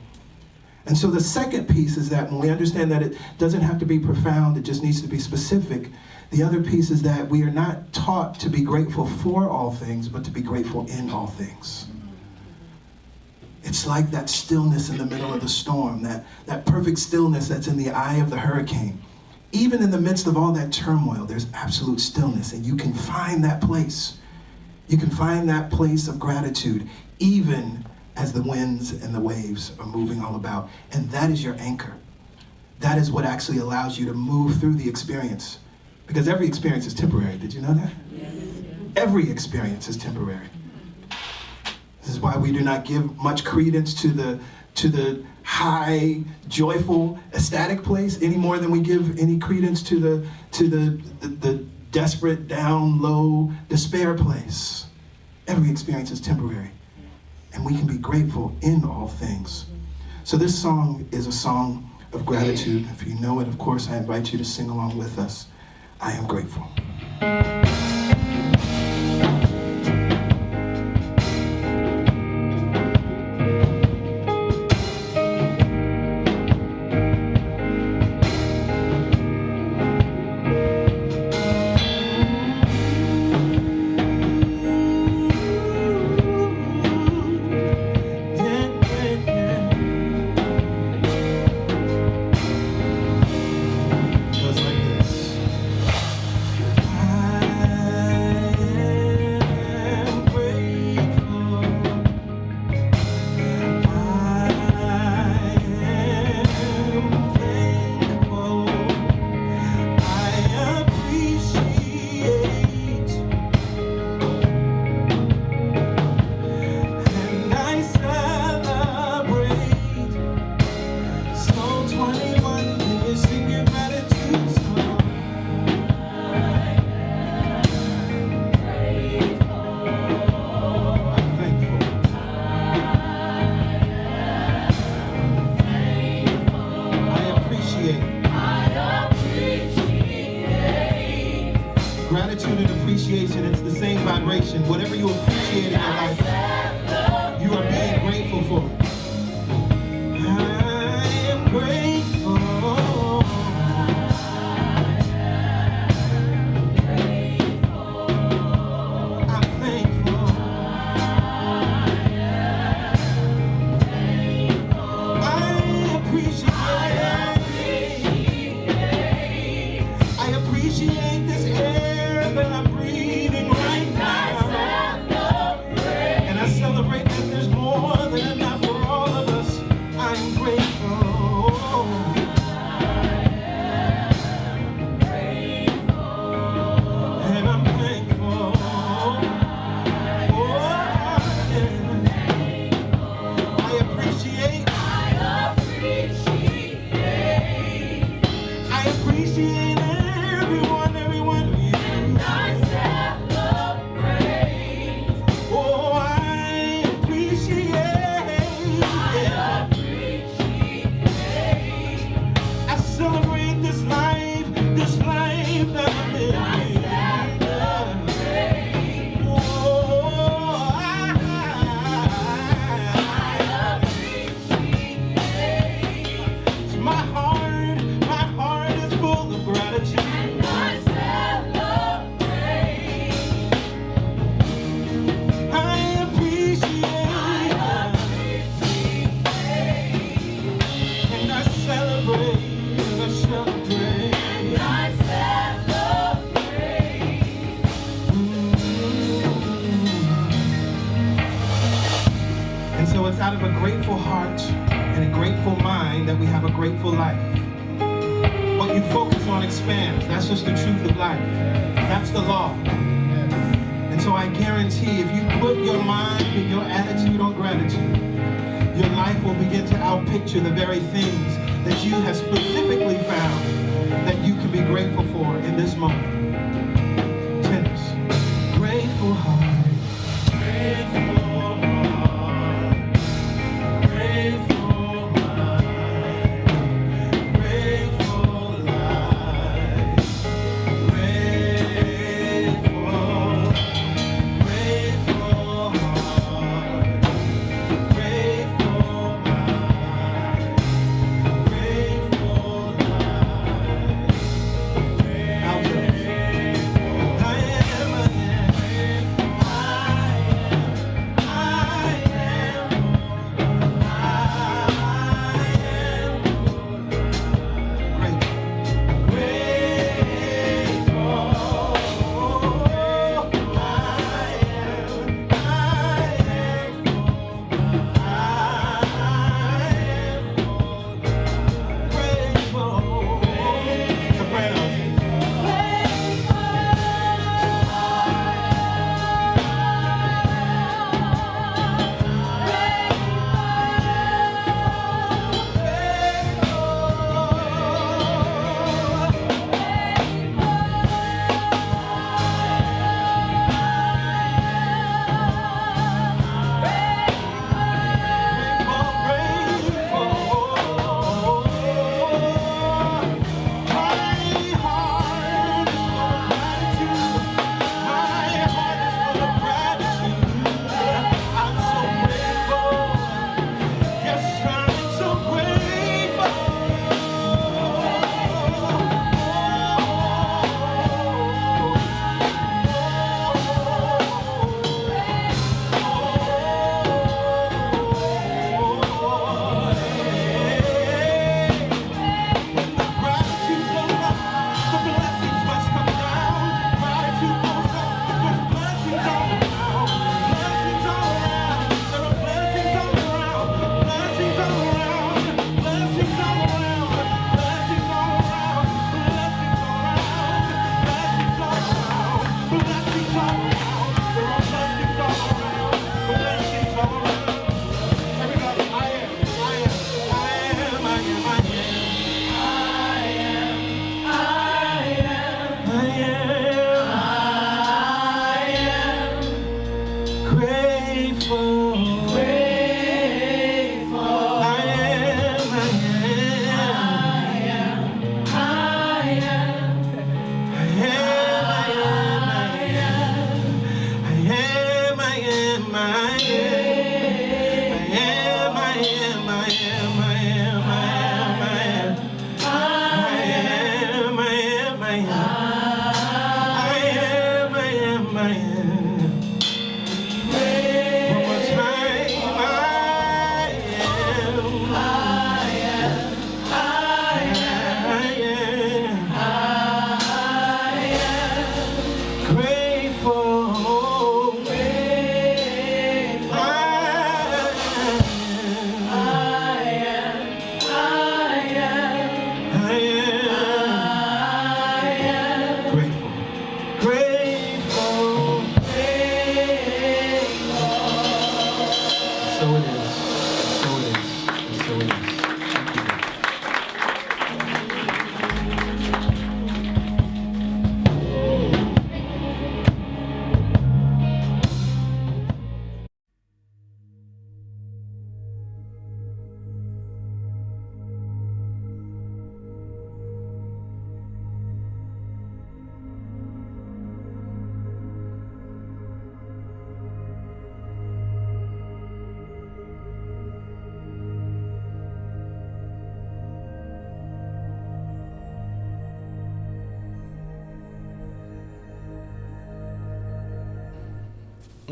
Speaker 1: And so the second piece is that when we understand that it doesn't have to be profound, it just needs to be specific, the other piece is that we are not taught to be grateful for all things, but to be grateful in all things. It's like that stillness in the middle of the storm, that perfect stillness that's in the eye of the hurricane. Even in the midst of all that turmoil, there's absolute stillness, and you can find that place. You can find that place of gratitude, even as the winds and the waves are moving all about. And that is your anchor. That is what actually allows you to move through the experience. Because every experience is temporary. Did you know that? Yes. Every experience is temporary. This is why we do not give much credence to the high, joyful, ecstatic place any more than we give any credence to the desperate, down, low, despair place. Every experience is temporary. And we can be grateful in all things. So this song is a song of gratitude. If you know it, of course, I invite you to sing along with us. I am grateful. Gratitude and appreciation, it's the same vibration. Whatever you appreciate in your life, you are being grateful for. I am grateful. I'm thankful. I appreciate. I appreciate this air that I'm breathing right now. And I celebrate that there's more than enough for all of us. I'm grateful. And I'm thankful. Oh, yeah. I appreciate everyone of you. Oh, I appreciate. I celebrate this life that I'm living. Oh, my heart is full of gratitude. I appreciate, and I celebrate, And so it's out of a grateful heart and a grateful mind that we have a grateful life. What you focus on expands. That's just the truth of life. That's the law. And so I guarantee if you put your mind and your attitude on gratitude, your life will begin to outpicture the very things that you have specifically found that you can be grateful for in this moment. Tennis. Grateful heart. Grateful heart. Grateful mind. Grateful life. Grateful. Grateful heart. Grateful mind. Grateful life.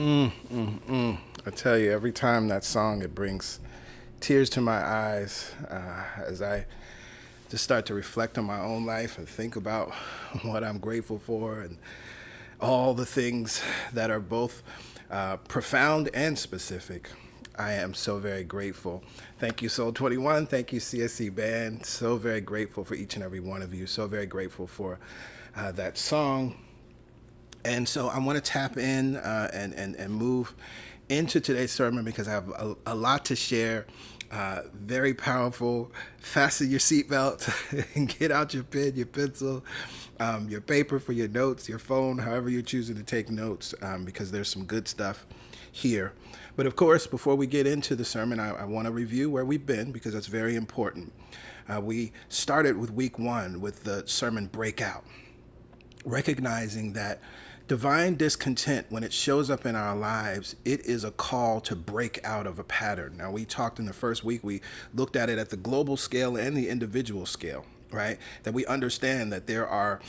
Speaker 1: I tell you, every time that song, it brings tears to my eyes as I just start to reflect on my own life and think about what I'm grateful for and all the things that are both profound and specific. I am so very grateful. Thank you, Soul 21. Thank you, CSC Band. So very grateful for each and every one of you. So very grateful for that song. And so I want to tap in and move into today's sermon because I have a lot to share. Very powerful. Fasten your seatbelt and get out your pen, your pencil, your paper for your notes, your phone, however you're choosing to take notes, because there's some good stuff here. But of course, before we get into the sermon, I want to review where we've been because that's very important. We started with week 1 with the sermon Breakout, recognizing that divine discontent, when it shows up in our lives, it is a call to break out of a pattern. Now, we talked in the first week, we looked at it at the global scale and the individual scale, right? That we understand that there are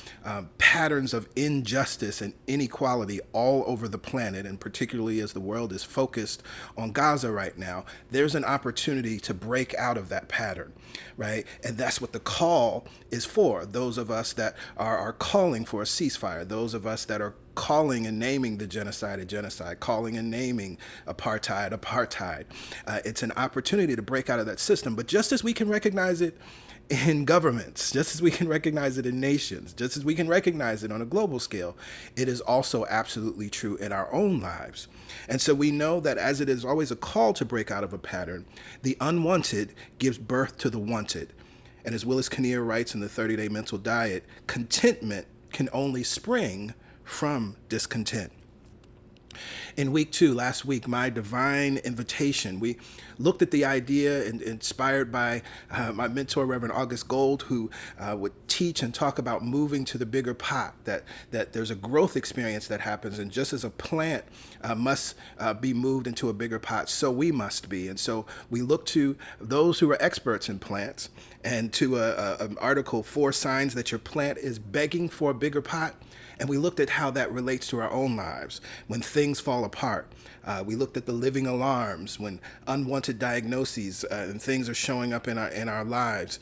Speaker 1: patterns of injustice and inequality all over the planet, and particularly as the world is focused on Gaza right now, there's an opportunity to break out of that pattern, right? And that's what the call is for. Those of us that are calling for a ceasefire, those of us that are calling and naming the genocide a genocide, calling and naming apartheid apartheid. It's an opportunity to break out of that system. But just as we can recognize it in governments, just as we can recognize it in nations, just as we can recognize it on a global scale, it is also absolutely true in our own lives. And so we know that as it is always a call to break out of a pattern, the unwanted gives birth to the wanted. And as Willis Kinnear writes in the 30-Day Mental Diet, contentment can only spring from discontent. In week 2, last week, my divine invitation, we looked at the idea inspired by my mentor, Reverend August Gold, who would teach and talk about moving to the bigger pot, that there's a growth experience that happens. And just as a plant must be moved into a bigger pot, so we must be. And so we look to those who are experts in plants and to an article, 4 Signs That Your Plant is Begging for a Bigger Pot. And we looked at how that relates to our own lives when things fall apart. We looked at the living alarms when unwanted diagnoses and things are showing up in our lives,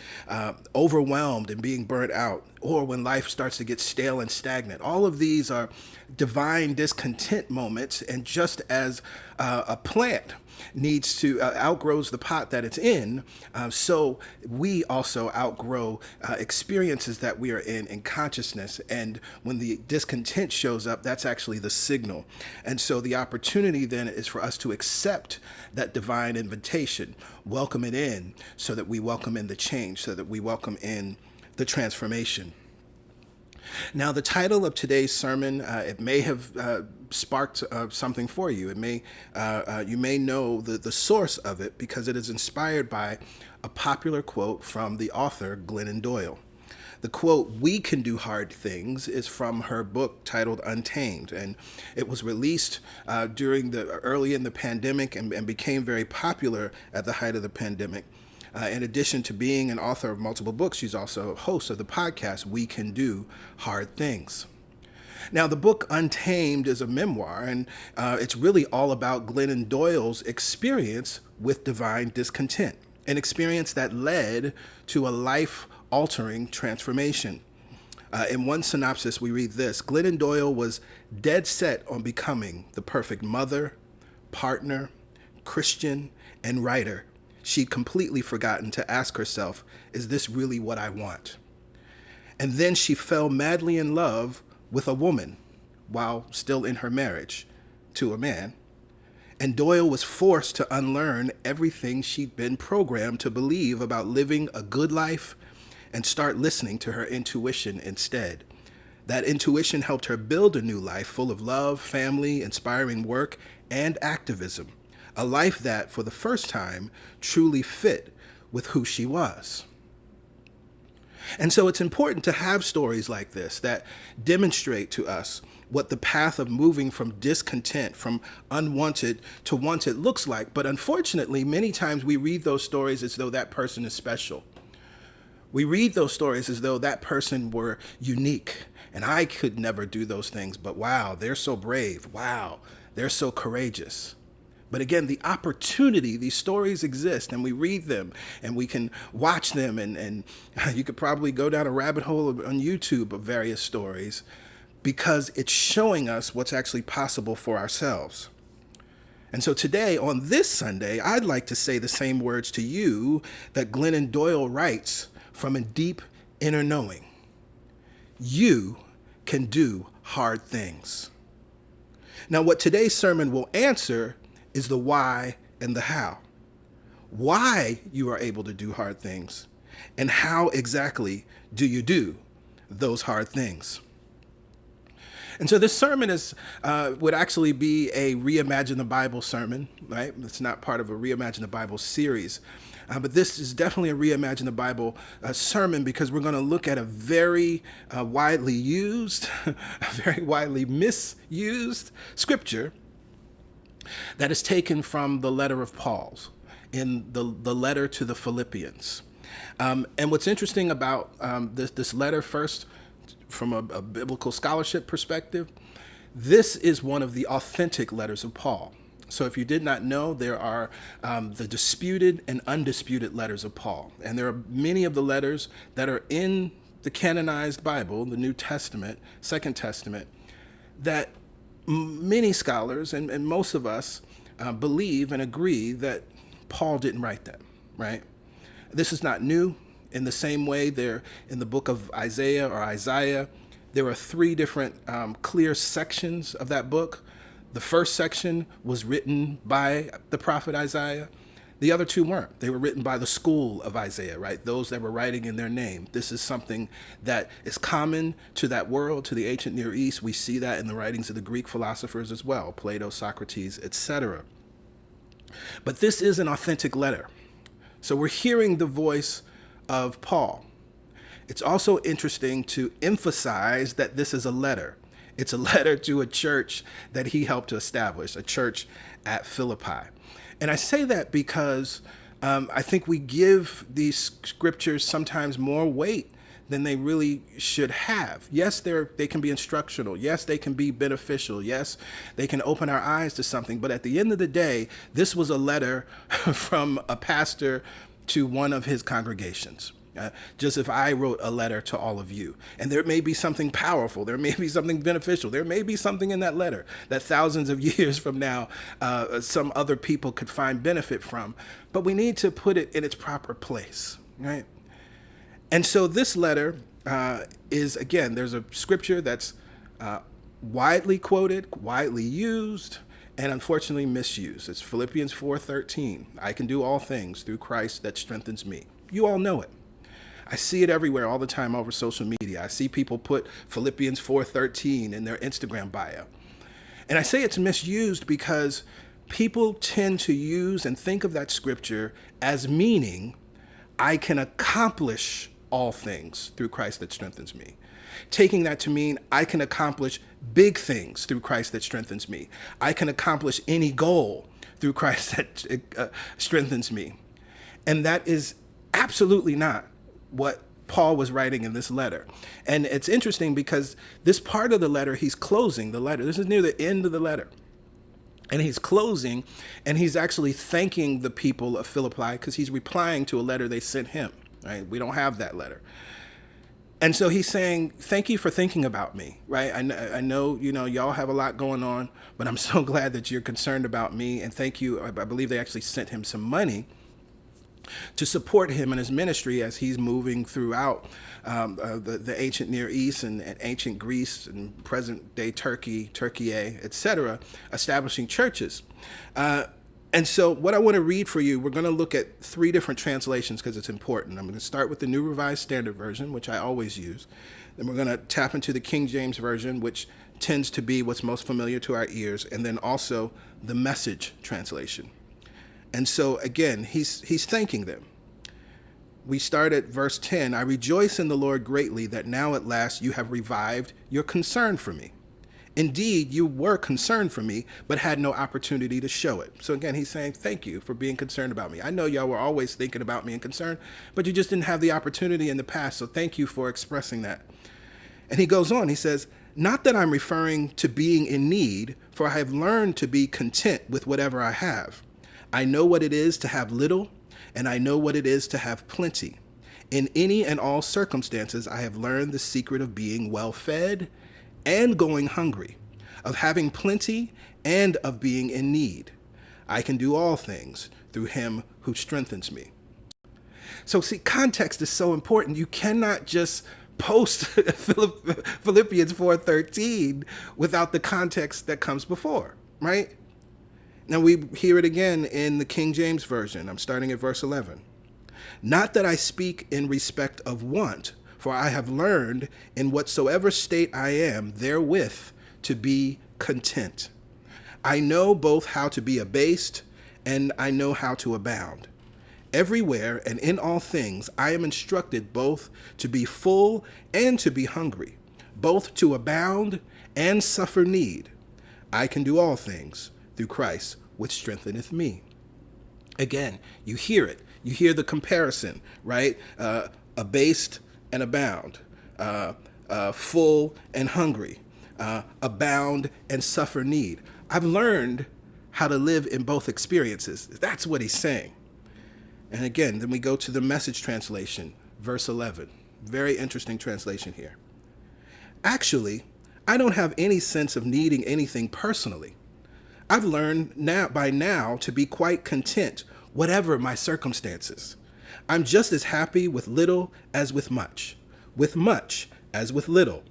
Speaker 1: overwhelmed and being burnt out, or when life starts to get stale and stagnant. All of these are divine discontent moments. And just as a plant needs to outgrows the pot that it's in, so we also outgrow experiences that we are in consciousness. And when the discontent shows up, that's actually the signal. And so the opportunity then is for us to accept that divine invitation, welcome it in, so that we welcome in the change, so that we welcome in the transformation. Now, the title of today's sermon, it may have sparked something for you. It may you may know the source of it because it is inspired by a popular quote from the author Glennon Doyle. The quote, "We can do hard things," is from her book titled Untamed, and it was released early in the pandemic and became very popular at the height of the pandemic. In addition to being an author of multiple books, she's also a host of the podcast, We Can Do Hard Things. Now, the book Untamed is a memoir, and it's really all about Glennon Doyle's experience with divine discontent, an experience that led to a life-altering transformation. In one synopsis, we read this: Glennon Doyle was dead set on becoming the perfect mother, partner, Christian, and writer. She'd completely forgotten to ask herself, is this really what I want? And then she fell madly in love with a woman while still in her marriage to a man. And Doyle was forced to unlearn everything she'd been programmed to believe about living a good life and start listening to her intuition instead. That intuition helped her build a new life full of love, family, inspiring work, and activism. A life that, for the first time, truly fit with who she was. And so it's important to have stories like this that demonstrate to us what the path of moving from discontent, from unwanted to wanted looks like. But unfortunately, many times we read those stories as though that person is special. We read those stories as though that person were unique and I could never do those things, but wow, they're so brave. Wow, They're so courageous. But again, the opportunity, these stories exist and we read them and we can watch them and you could probably go down a rabbit hole on YouTube of various stories because it's showing us what's actually possible for ourselves. And so today, on this Sunday, I'd like to say the same words to you that Glennon Doyle writes from a deep inner knowing. You can do hard things. Now, what today's sermon will answer is the why and the how. Why you are able to do hard things, and how exactly do you do those hard things. And so this sermon would actually be a Reimagine the Bible sermon, right? It's not part of a Reimagine the Bible series. But this is definitely a Reimagine the Bible sermon because we're going to look at a very widely used, a very widely misused scripture that is taken from the letter of Paul's in the letter to the Philippians. And what's interesting about this letter, first, from a biblical scholarship perspective, this is one of the authentic letters of Paul. So if you did not know, there are the disputed and undisputed letters of Paul. And there are many of the letters that are in the canonized Bible, the New Testament, Second Testament, that many scholars and most of us believe and agree that Paul didn't write them, right? This is not new. In the same way, there in the book of Isaiah, there are three different clear sections of that book. The first section was written by the prophet Isaiah. The other two weren't. They were written by the school of Isaiah, right? Those that were writing in their name. This is something that is common to that world, to the ancient Near East. We see that in the writings of the Greek philosophers as well, Plato, Socrates, etc. But this is an authentic letter. So we're hearing the voice of Paul. It's also interesting to emphasize that this is a letter. It's a letter to a church that he helped to establish, a church at Philippi. And I say that because I think we give these scriptures sometimes more weight than they really should have. Yes, they can be instructional. Yes, they can be beneficial. Yes, they can open our eyes to something. But at the end of the day, this was a letter from a pastor to one of his congregations. Just if I wrote a letter to all of you, and there may be something powerful, there may be something beneficial, there may be something in that letter that thousands of years from now, some other people could find benefit from, but we need to put it in its proper place, right? And so this letter is, again, there's a scripture that's widely quoted, widely used, and unfortunately misused. It's Philippians 4:13. I can do all things through Christ that strengthens me. You all know it. I see it everywhere all the time over social media. I see people put Philippians 4:13 in their Instagram bio. And I say it's misused because people tend to use and think of that scripture as meaning I can accomplish all things through Christ that strengthens me. Taking that to mean I can accomplish big things through Christ that strengthens me. I can accomplish any goal through Christ that strengthens me. And that is absolutely not what Paul was writing in this letter. And it's interesting because this part of the letter, he's closing the letter. This is near the end of the letter. And he's closing, and he's actually thanking the people of Philippi because he's replying to a letter they sent him, right? We don't have that letter. And so he's saying, thank you for thinking about me, right? I know, y'all have a lot going on, but I'm so glad that you're concerned about me. And thank you. I believe they actually sent him some money to support him in his ministry as he's moving throughout the ancient Near East and ancient Greece and present-day Turkey, etc., establishing churches. And so what I want to read for you, we're going to look at three different translations because it's important. I'm going to start with the New Revised Standard Version, which I always use. Then we're going to tap into the King James Version, which tends to be what's most familiar to our ears, and then also the Message translation. And so, again, he's thanking them. We start at verse 10. I rejoice in the Lord greatly that now at last you have revived your concern for me. Indeed, you were concerned for me, but had no opportunity to show it. So again, he's saying, thank you for being concerned about me. I know y'all were always thinking about me and concerned, but you just didn't have the opportunity in the past. So thank you for expressing that. And he goes on, he says, Not that I'm referring to being in need, for I have learned to be content with whatever I have. I know what it is to have little, and I know what it is to have plenty. In any and all circumstances, I have learned the secret of being well fed and going hungry, of having plenty and of being in need. I can do all things through him who strengthens me. So see, context is so important. You cannot just post Philippians 4:13 without the context that comes before, right? Now we hear it again in the King James Version. I'm starting at verse 11. Not that I speak in respect of want, for I have learned in whatsoever state I am therewith to be content. I know both how to be abased and I know how to abound. Everywhere and in all things I am instructed both to be full and to be hungry, both to abound and suffer need. I can do all things through Christ, which strengtheneth me. Again, you hear it. You hear the comparison, right? Abased and abound, full and hungry, abound and suffer need. I've learned how to live in both experiences. That's what he's saying. And again, then we go to the Message translation, verse 11. Very interesting translation here. Actually, I don't have any sense of needing anything personally. I've learned by now to be quite content, whatever my circumstances. I'm just as happy with little as with much as with little.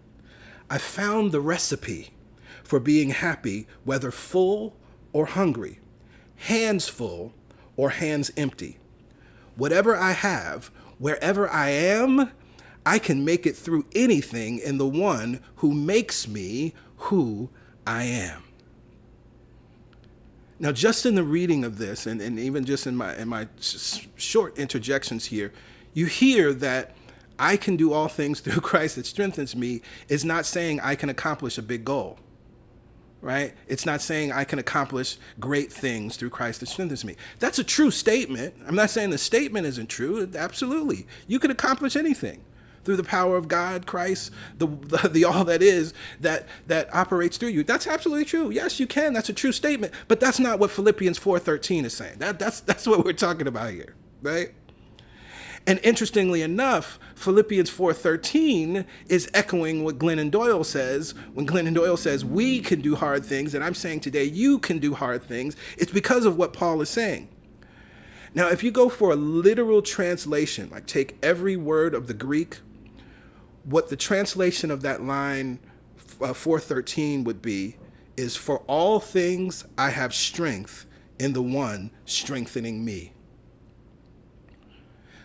Speaker 1: I found the recipe for being happy, whether full or hungry, hands full or hands empty. Whatever I have, wherever I am, I can make it through anything in the one who makes me who I am. Now, just in the reading of this, and even just in my short interjections here, you hear that I can do all things through Christ that strengthens me is not saying I can accomplish a big goal, right? It's not saying I can accomplish great things through Christ that strengthens me. That's a true statement. I'm not saying the statement isn't true. Absolutely. You can accomplish anything through the power of God, Christ, the all that is that operates through you. That's absolutely true. Yes, you can. That's a true statement. But that's not what Philippians 4:13 is saying. That's what we're talking about here, right? And interestingly enough, Philippians 4:13 is echoing what Glennon Doyle says. When Glennon Doyle says, we can do hard things, and I'm saying today, you can do hard things, it's because of what Paul is saying. Now, if you go for a literal translation, like take every word of the Greek, what the translation of that line 4:13 would be is, for all things I have strength in the one strengthening me.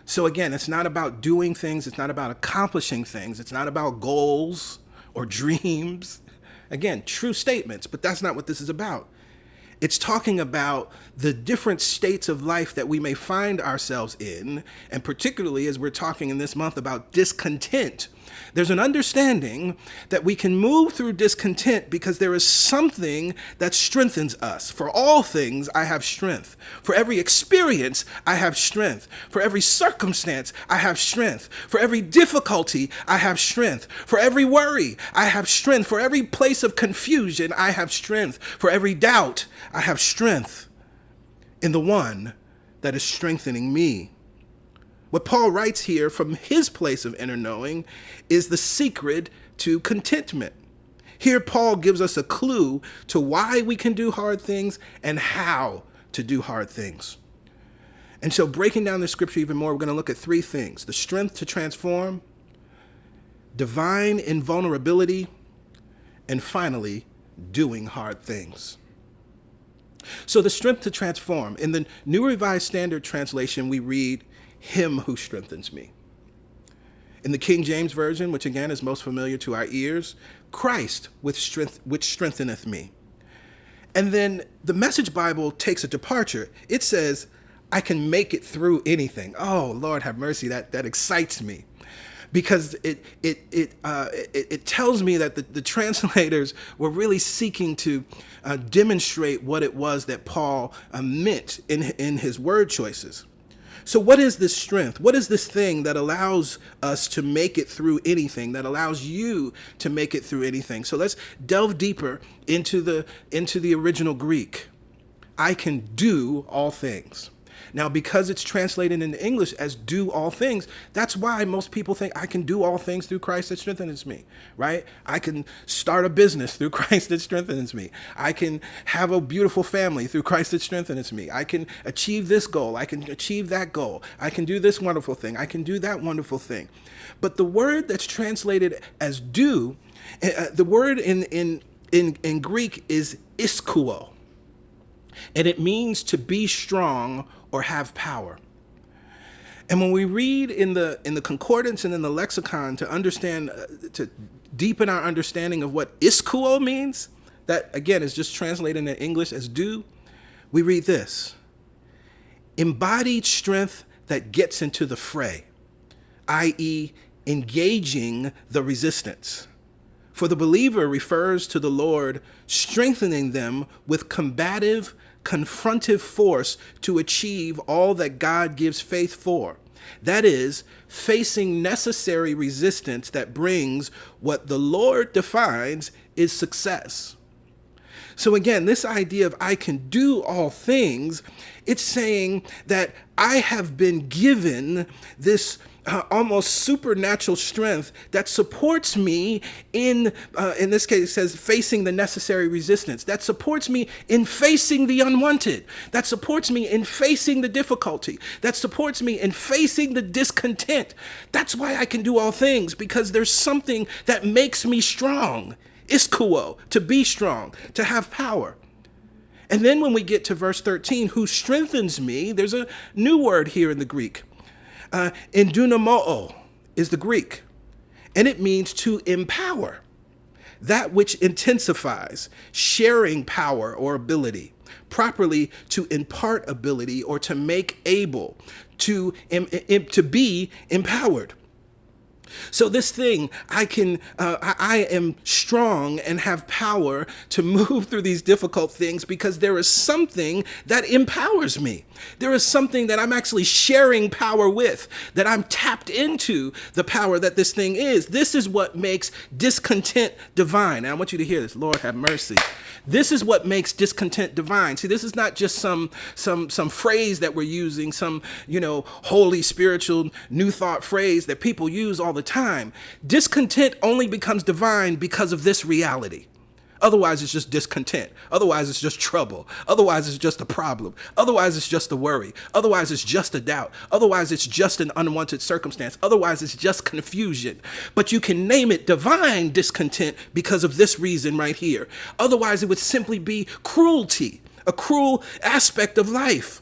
Speaker 1: So again, it's not about doing things. It's not about accomplishing things. It's not about goals or dreams. Again, true statements, but that's not what this is about. It's talking about the different states of life that we may find ourselves in, and particularly as we're talking in this month about discontent. There's an understanding that we can move through discontent because there is something that strengthens us. For all things, I have strength. For every experience, I have strength. For every circumstance, I have strength. For every difficulty, I have strength. For every worry, I have strength. For every place of confusion, I have strength. For every doubt, I have strength in the one that is strengthening me. What Paul writes here from his place of inner knowing is the secret to contentment. Here, Paul gives us a clue to why we can do hard things and how to do hard things. And so breaking down the scripture even more, we're going to look at three things: the strength to transform, divine invulnerability, and finally, doing hard things. So the strength to transform. In the New Revised Standard Translation, we read, him who strengthens me. In the King James Version, which again is most familiar to our ears, Christ which strengtheneth me. And then the Message Bible takes a departure. It says, I can make it through anything. Oh, Lord have mercy, that excites me. Because it tells me that the translators were really seeking to demonstrate what it was that Paul meant in his word choices. So what is this strength? What is this thing that allows us to make it through anything, that allows you to make it through anything? So let's delve deeper into the original Greek. I can do all things. Now, because it's translated into English as do all things, that's why most people think I can do all things through Christ that strengthens me, right? I can start a business through Christ that strengthens me. I can have a beautiful family through Christ that strengthens me. I can achieve this goal. I can achieve that goal. I can do this wonderful thing. I can do that wonderful thing. But the word that's translated as do, the word in Greek is iskuo. And it means to be strong or have power. And when we read in the concordance and in the lexicon to understand, to deepen our understanding of what iskuo means, that again is just translated into English as do, we read this: embodied strength that gets into the fray, i.e., engaging the resistance. For the believer refers to the Lord strengthening them with combative, confrontive force to achieve all that God gives faith for. That is, facing necessary resistance that brings what the Lord defines is success. So again, this idea of I can do all things, it's saying that I have been given this almost supernatural strength that supports me in this case it says facing the necessary resistance, that supports me in facing the unwanted, that supports me in facing the difficulty, that supports me in facing the discontent. That's why I can do all things, because there's something that makes me strong. Iskuo, to be strong, to have power. And then when we get to verse 13, who strengthens me, there's a new word here in the Greek. Endunamoo is the Greek, and it means to empower, that which intensifies, sharing power or ability, properly to impart ability or to make able, to be empowered. So this thing, I am strong and have power to move through these difficult things because there is something that empowers me. There is something that I'm actually sharing power with, that I'm tapped into the power that this thing is. This is what makes discontent divine. And I want you to hear this. Lord have mercy. This is what makes discontent divine. See, this is not just some phrase that we're using, some, holy spiritual new thought phrase that people use all the time. Discontent only becomes divine because of this reality. Otherwise, it's just discontent. Otherwise, it's just trouble. Otherwise, it's just a problem. Otherwise, it's just a worry. Otherwise, it's just a doubt. Otherwise, it's just an unwanted circumstance. Otherwise, it's just confusion. But you can name it divine discontent because of this reason right here. Otherwise, it would simply be cruelty, a cruel aspect of life.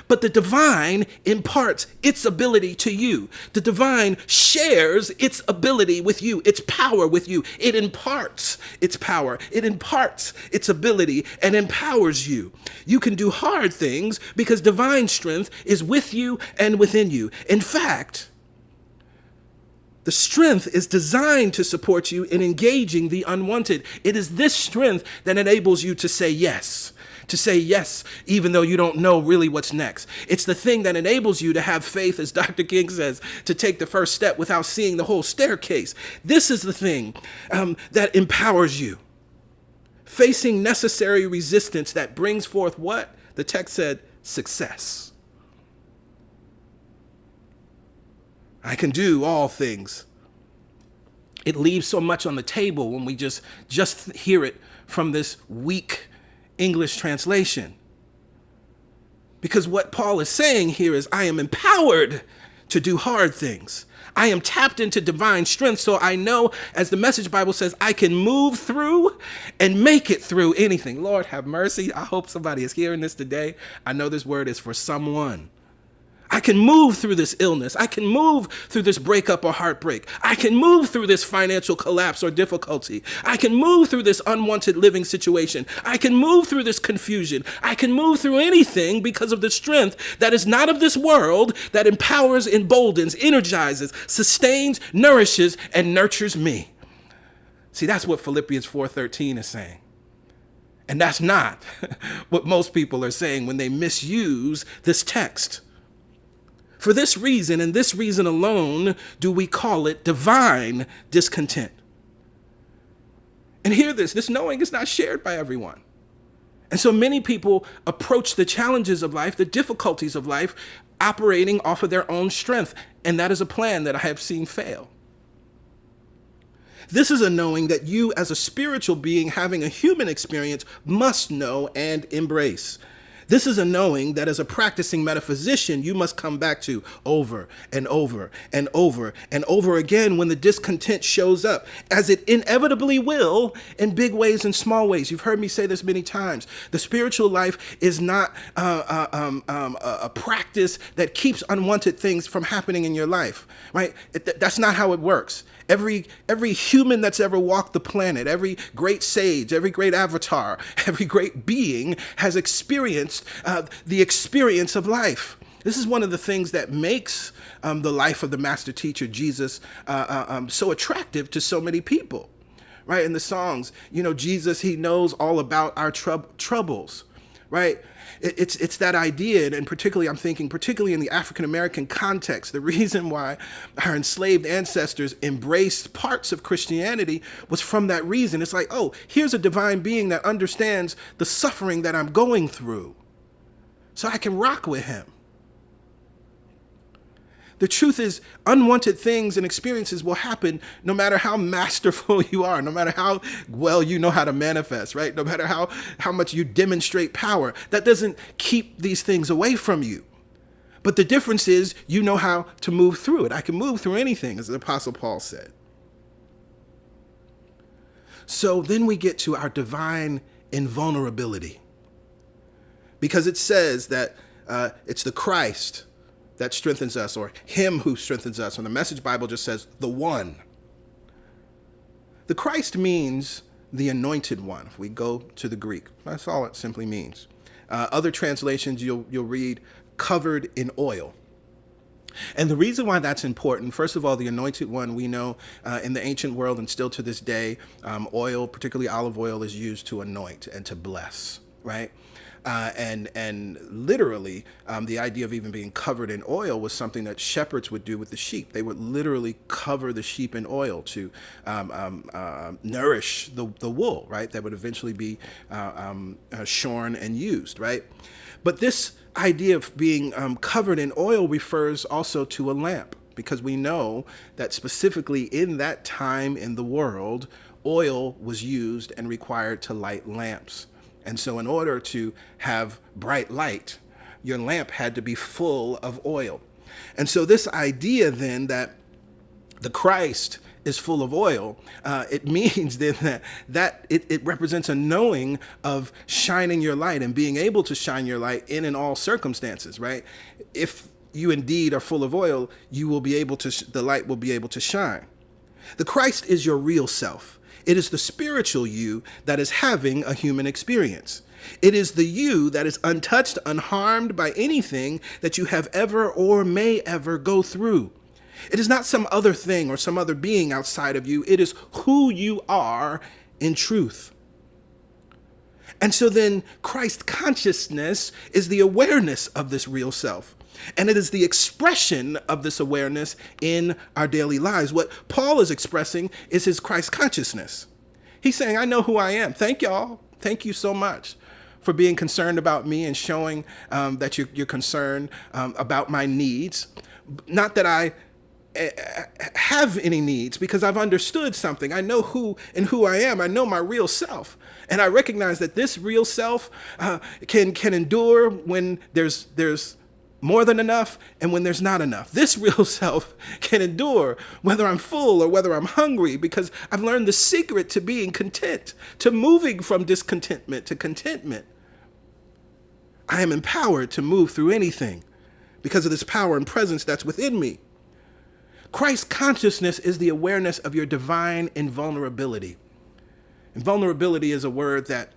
Speaker 1: But the divine imparts its ability to you. The divine shares its ability with you, its power with you. It imparts its power. It imparts its ability and empowers you. You can do hard things because divine strength is with you and within you. In fact, the strength is designed to support you in engaging the unwanted. It is this strength that enables you to say yes. To say yes, even though you don't know really what's next. It's the thing that enables you to have faith, as Dr. King says, to take the first step without seeing the whole staircase. This is the thing that empowers you. Facing necessary resistance that brings forth what? The text said, success. I can do all things. It leaves so much on the table when we just hear it from this weak English translation. Because what Paul is saying here is, I am empowered to do hard things. I am tapped into divine strength, so I know, as the Message Bible says, I can move through and make it through anything. Lord have mercy. I hope somebody is hearing this today. I know this word is for someone. I can move through this illness. I can move through this breakup or heartbreak. I can move through this financial collapse or difficulty. I can move through this unwanted living situation. I can move through this confusion. I can move through anything because of the strength that is not of this world, that empowers, emboldens, energizes, sustains, nourishes, and nurtures me. See, that's what Philippians 4:13 is saying. And that's not what most people are saying when they misuse this text. For this reason and this reason alone do we call it divine discontent. And hear this knowing is not shared by everyone. And so many people approach the challenges of life, the difficulties of life, operating off of their own strength. And that is a plan that I have seen fail. This is a knowing that you, as a spiritual being having a human experience, must know and embrace. This is a knowing that as a practicing metaphysician, you must come back to over and over and over and over again when the discontent shows up, as it inevitably will in big ways and small ways. You've heard me say this many times. The spiritual life is not a practice that keeps unwanted things from happening in your life, right? That's not how it works. Every human that's ever walked the planet, every great sage, every great avatar, every great being has experienced the experience of life. This is one of the things that makes the life of the master teacher, Jesus, so attractive to so many people, right? In the songs, Jesus, he knows all about our troubles, right? It's that idea, and particularly, I'm thinking, particularly in the African-American context, the reason why our enslaved ancestors embraced parts of Christianity was from that reason. It's like, oh, here's a divine being that understands the suffering that I'm going through, so I can rock with him. The truth is, unwanted things and experiences will happen no matter how masterful you are, no matter how well you know how to manifest, right? No matter how much you demonstrate power. That doesn't keep these things away from you. But the difference is you know how to move through it. I can move through anything, as the Apostle Paul said. So then we get to our divine invulnerability. Because it says that it's the Christ that strengthens us, or him who strengthens us. And the Message Bible just says the one. The Christ means the anointed one. If we go to the Greek, that's all it simply means. Other translations, you'll read covered in oil. And the reason why that's important, first of all, the anointed one, we know in the ancient world and still to this day, oil, particularly olive oil, is used to anoint and to bless, right? And literally, the idea of even being covered in oil was something that shepherds would do with the sheep. They would literally cover the sheep in oil to nourish the wool, right? That would eventually be shorn and used, right? But this idea of being covered in oil refers also to a lamp, because we know that specifically in that time in the world, oil was used and required to light lamps. And so in order to have bright light, your lamp had to be full of oil. And so this idea then that the Christ is full of oil, it means then that it represents a knowing of shining your light and being able to shine your light in all circumstances, right? If you indeed are full of oil, you will be able to, the light will be able to shine. The Christ is your real self. It is the spiritual you that is having a human experience. It is the you that is untouched, unharmed by anything that you have ever or may ever go through. It is not some other thing or some other being outside of you. It is who you are in truth. And so then Christ consciousness is the awareness of this real self. And it is the expression of this awareness in our daily lives. What Paul is expressing is his Christ consciousness. He's saying, I know who I am. Thank y'all. Thank you so much for being concerned about me and showing that you're concerned about my needs. Not that I have any needs, because I've understood something. I know who I am. I know my real self. And I recognize that this real self can endure when there's more than enough and when there's not enough. This real self can endure whether I'm full or whether I'm hungry, because I've learned the secret to being content, to moving from discontentment to contentment. I am empowered to move through anything because of this power and presence that's within me. Christ consciousness is the awareness of your divine invulnerability. Invulnerability is a word that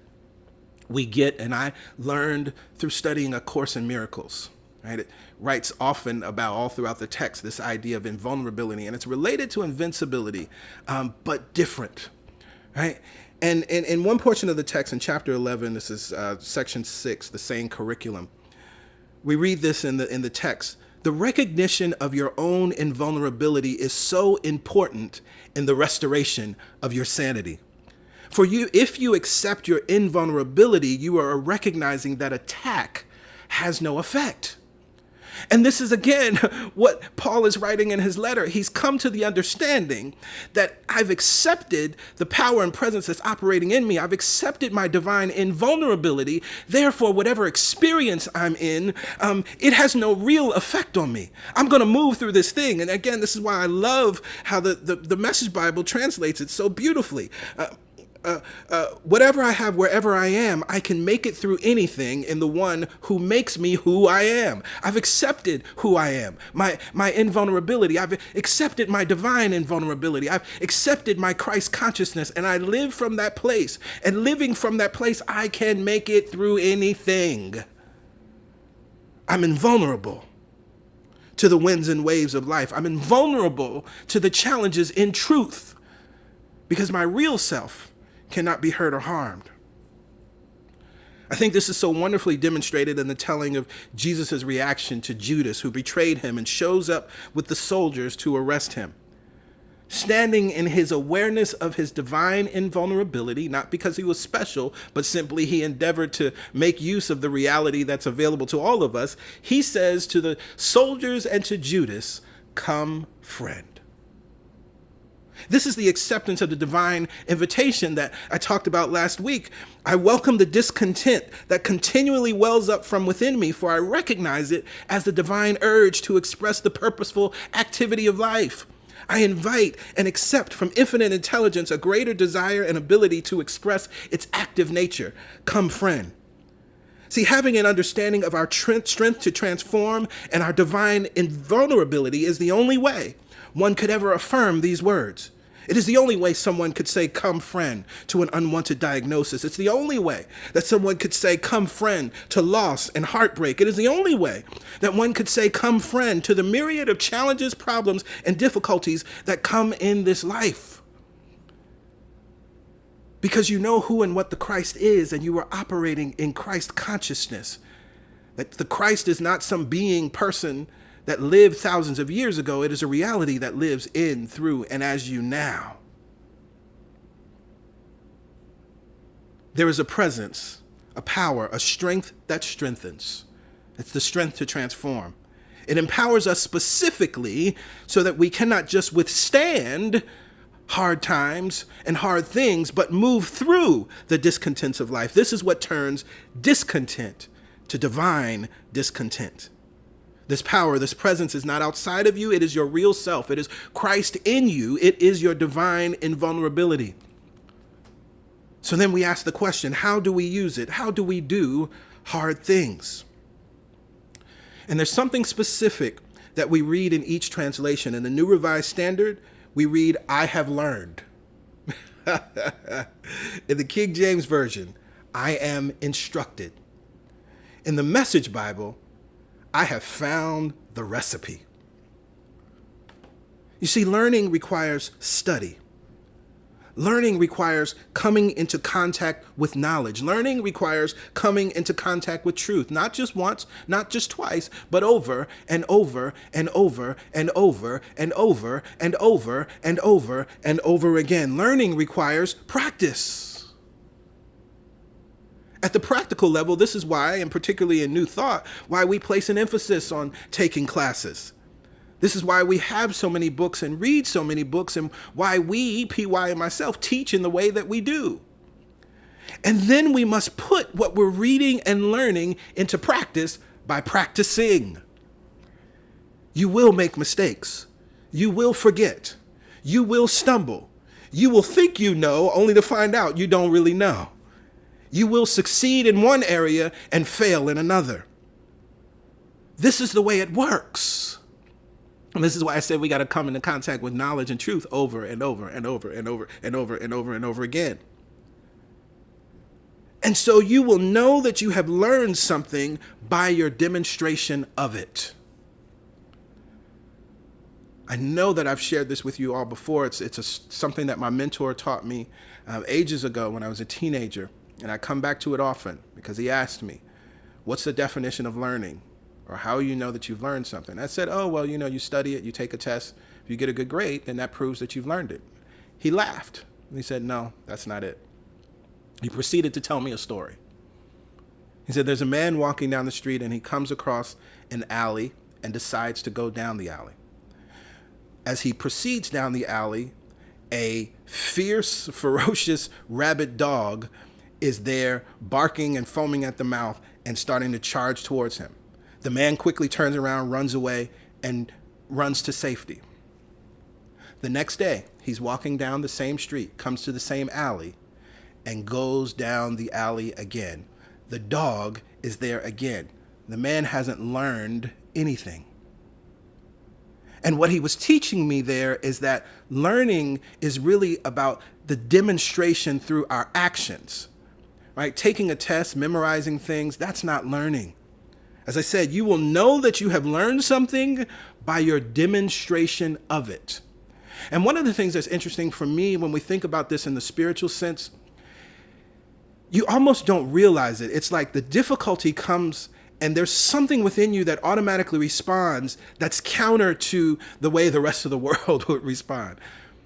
Speaker 1: we get, and I learned through studying A Course in Miracles. Right? It writes often about, all throughout the text, this idea of invulnerability, and it's related to invincibility, but different, right? And in one portion of the text, in chapter 11, this is section 6, the same curriculum, we read this in the text, The recognition of your own invulnerability is so important in the restoration of your sanity. For you, if you accept your invulnerability, you are recognizing that attack has no effect. And this is, again, what Paul is writing in his letter. He's come to the understanding that I've accepted the power and presence that's operating in me. I've accepted my divine invulnerability. Therefore, whatever experience I'm in, it has no real effect on me. I'm going to move through this thing. And again, this is why I love how the Message Bible translates it so beautifully. Whatever I have, wherever I am, I can make it through anything in the one who makes me who I am. I've accepted who I am, my invulnerability. I've accepted my divine invulnerability. I've accepted my Christ consciousness, and I live from that place. And living from that place, I can make it through anything. I'm invulnerable to the winds and waves of life. I'm invulnerable to the challenges in truth, because my real self cannot be hurt or harmed. I think this is so wonderfully demonstrated in the telling of Jesus' reaction to Judas, who betrayed him and shows up with the soldiers to arrest him. Standing in his awareness of his divine invulnerability, not because he was special, but simply he endeavored to make use of the reality that's available to all of us, he says to the soldiers and to Judas, "Come, friend." This is the acceptance of the divine invitation that I talked about last week. I welcome the discontent that continually wells up from within me, for I recognize it as the divine urge to express the purposeful activity of life. I invite and accept from infinite intelligence a greater desire and ability to express its active nature. Come, friend. See, having an understanding of our strength to transform and our divine invulnerability is the only way one could ever affirm these words. It is the only way someone could say, "Come, friend," to an unwanted diagnosis. It's the only way that someone could say, "Come, friend," to loss and heartbreak. It is the only way that one could say, "Come, friend," to the myriad of challenges, problems, and difficulties that come in this life. Because you know who and what the Christ is, and you are operating in Christ consciousness. That the Christ is not some being, person that lived thousands of years ago. It is a reality that lives in, through, and as you now. There is a presence, a power, a strength that strengthens. It's the strength to transform. It empowers us specifically so that we cannot just withstand hard times and hard things, but move through the discontents of life. This is what turns discontent to divine discontent. This power, this presence is not outside of you. It is your real self. It is Christ in you. It is your divine invulnerability. So then we ask the question, how do we use it? How do we do hard things? And there's something specific that we read in each translation. In the New Revised Standard, we read, "I have learned." In the King James Version, "I am instructed." In the Message Bible, "I have found the recipe." You see, learning requires study. Learning requires coming into contact with knowledge. Learning requires coming into contact with truth, not just once, not just twice, but over and over and over and over and over and over and over and over again. Learning requires practice. At the practical level, this is why, and particularly in New Thought, why we place an emphasis on taking classes. This is why we have so many books and read so many books, and why we, PY and myself, teach in the way that we do. And then we must put what we're reading and learning into practice by practicing. You will make mistakes. You will forget. You will stumble. You will think you know, only to find out you don't really know. You will succeed in one area and fail in another. This is the way it works. And this is why I said we got to come into contact with knowledge and truth over and over and over and over and over and over and over again. And so you will know that you have learned something by your demonstration of it. I know that I've shared this with you all before. It's something that my mentor taught me ages ago when I was a teenager. And I come back to it often because he asked me, "What's the definition of learning?" Or how you know that you've learned something? I said, oh, well, you study it, you take a test. If you get a good grade, then that proves that you've learned it. He laughed. And he said, no, that's not it. He proceeded to tell me a story. He said, there's a man walking down the street and he comes across an alley and decides to go down the alley. As he proceeds down the alley, a fierce, ferocious rabid dog is there barking and foaming at the mouth and starting to charge towards him. The man quickly turns around, runs away, and runs to safety. The next day, he's walking down the same street, comes to the same alley, and goes down the alley again. The dog is there again. The man hasn't learned anything. And what he was teaching me there is that learning is really about the demonstration through our actions, right? Taking a test, memorizing things, that's not learning. As I said, you will know that you have learned something by your demonstration of it. And one of the things that's interesting for me when we think about this in the spiritual sense, you almost don't realize it. It's like the difficulty comes and there's something within you that automatically responds that's counter to the way the rest of the world would respond,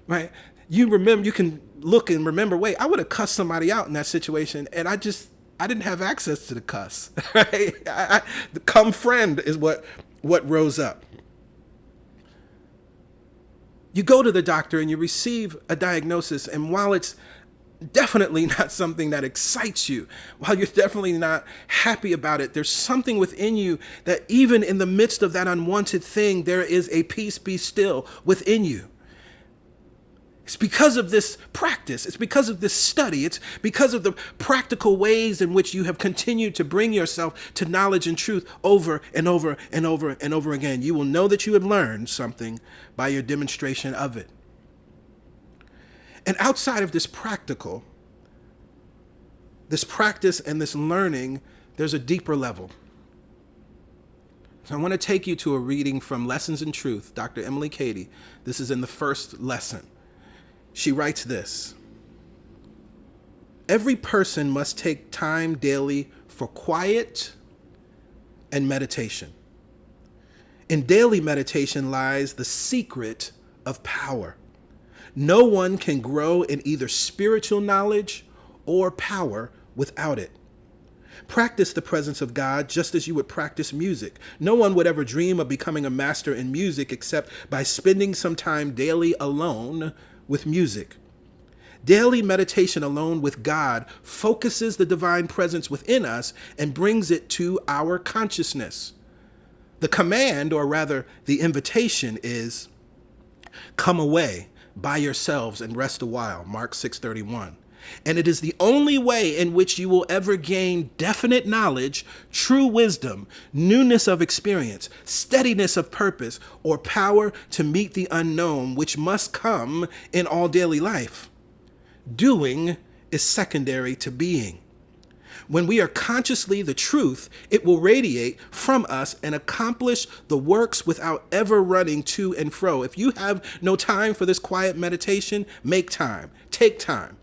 Speaker 1: right? You can look and remember, wait, I would have cussed somebody out in that situation, and I didn't have access to the cuss, right? The come friend is what rose up. You go to the doctor and you receive a diagnosis, and while it's definitely not something that excites you, while you're definitely not happy about it, there's something within you that even in the midst of that unwanted thing, there is a peace be still within you. It's because of this practice. It's because of this study. It's because of the practical ways in which you have continued to bring yourself to knowledge and truth over and over and over and over again. You will know that you have learned something by your demonstration of it. And outside of this practice and this learning, there's a deeper level. So I want to take you to a reading from Lessons in Truth, Dr. Emily Cady. This is in the first lesson. She writes this: every person must take time daily for quiet and meditation. In daily meditation lies the secret of power. No one can grow in either spiritual knowledge or power without it. Practice the presence of God just as you would practice music. No one would ever dream of becoming a master in music except by spending some time daily alone with music. Daily meditation alone with God focuses the divine presence within us and brings it to our consciousness. The command, or rather the invitation, is come away by yourselves and rest a while, Mark 6:31. And it is the only way in which you will ever gain definite knowledge, true wisdom, newness of experience, steadiness of purpose, or power to meet the unknown, which must come in all daily life. Doing is secondary to being. When we are consciously the truth, it will radiate from us and accomplish the works without ever running to and fro. If you have no time for this quiet meditation, make time. Take time.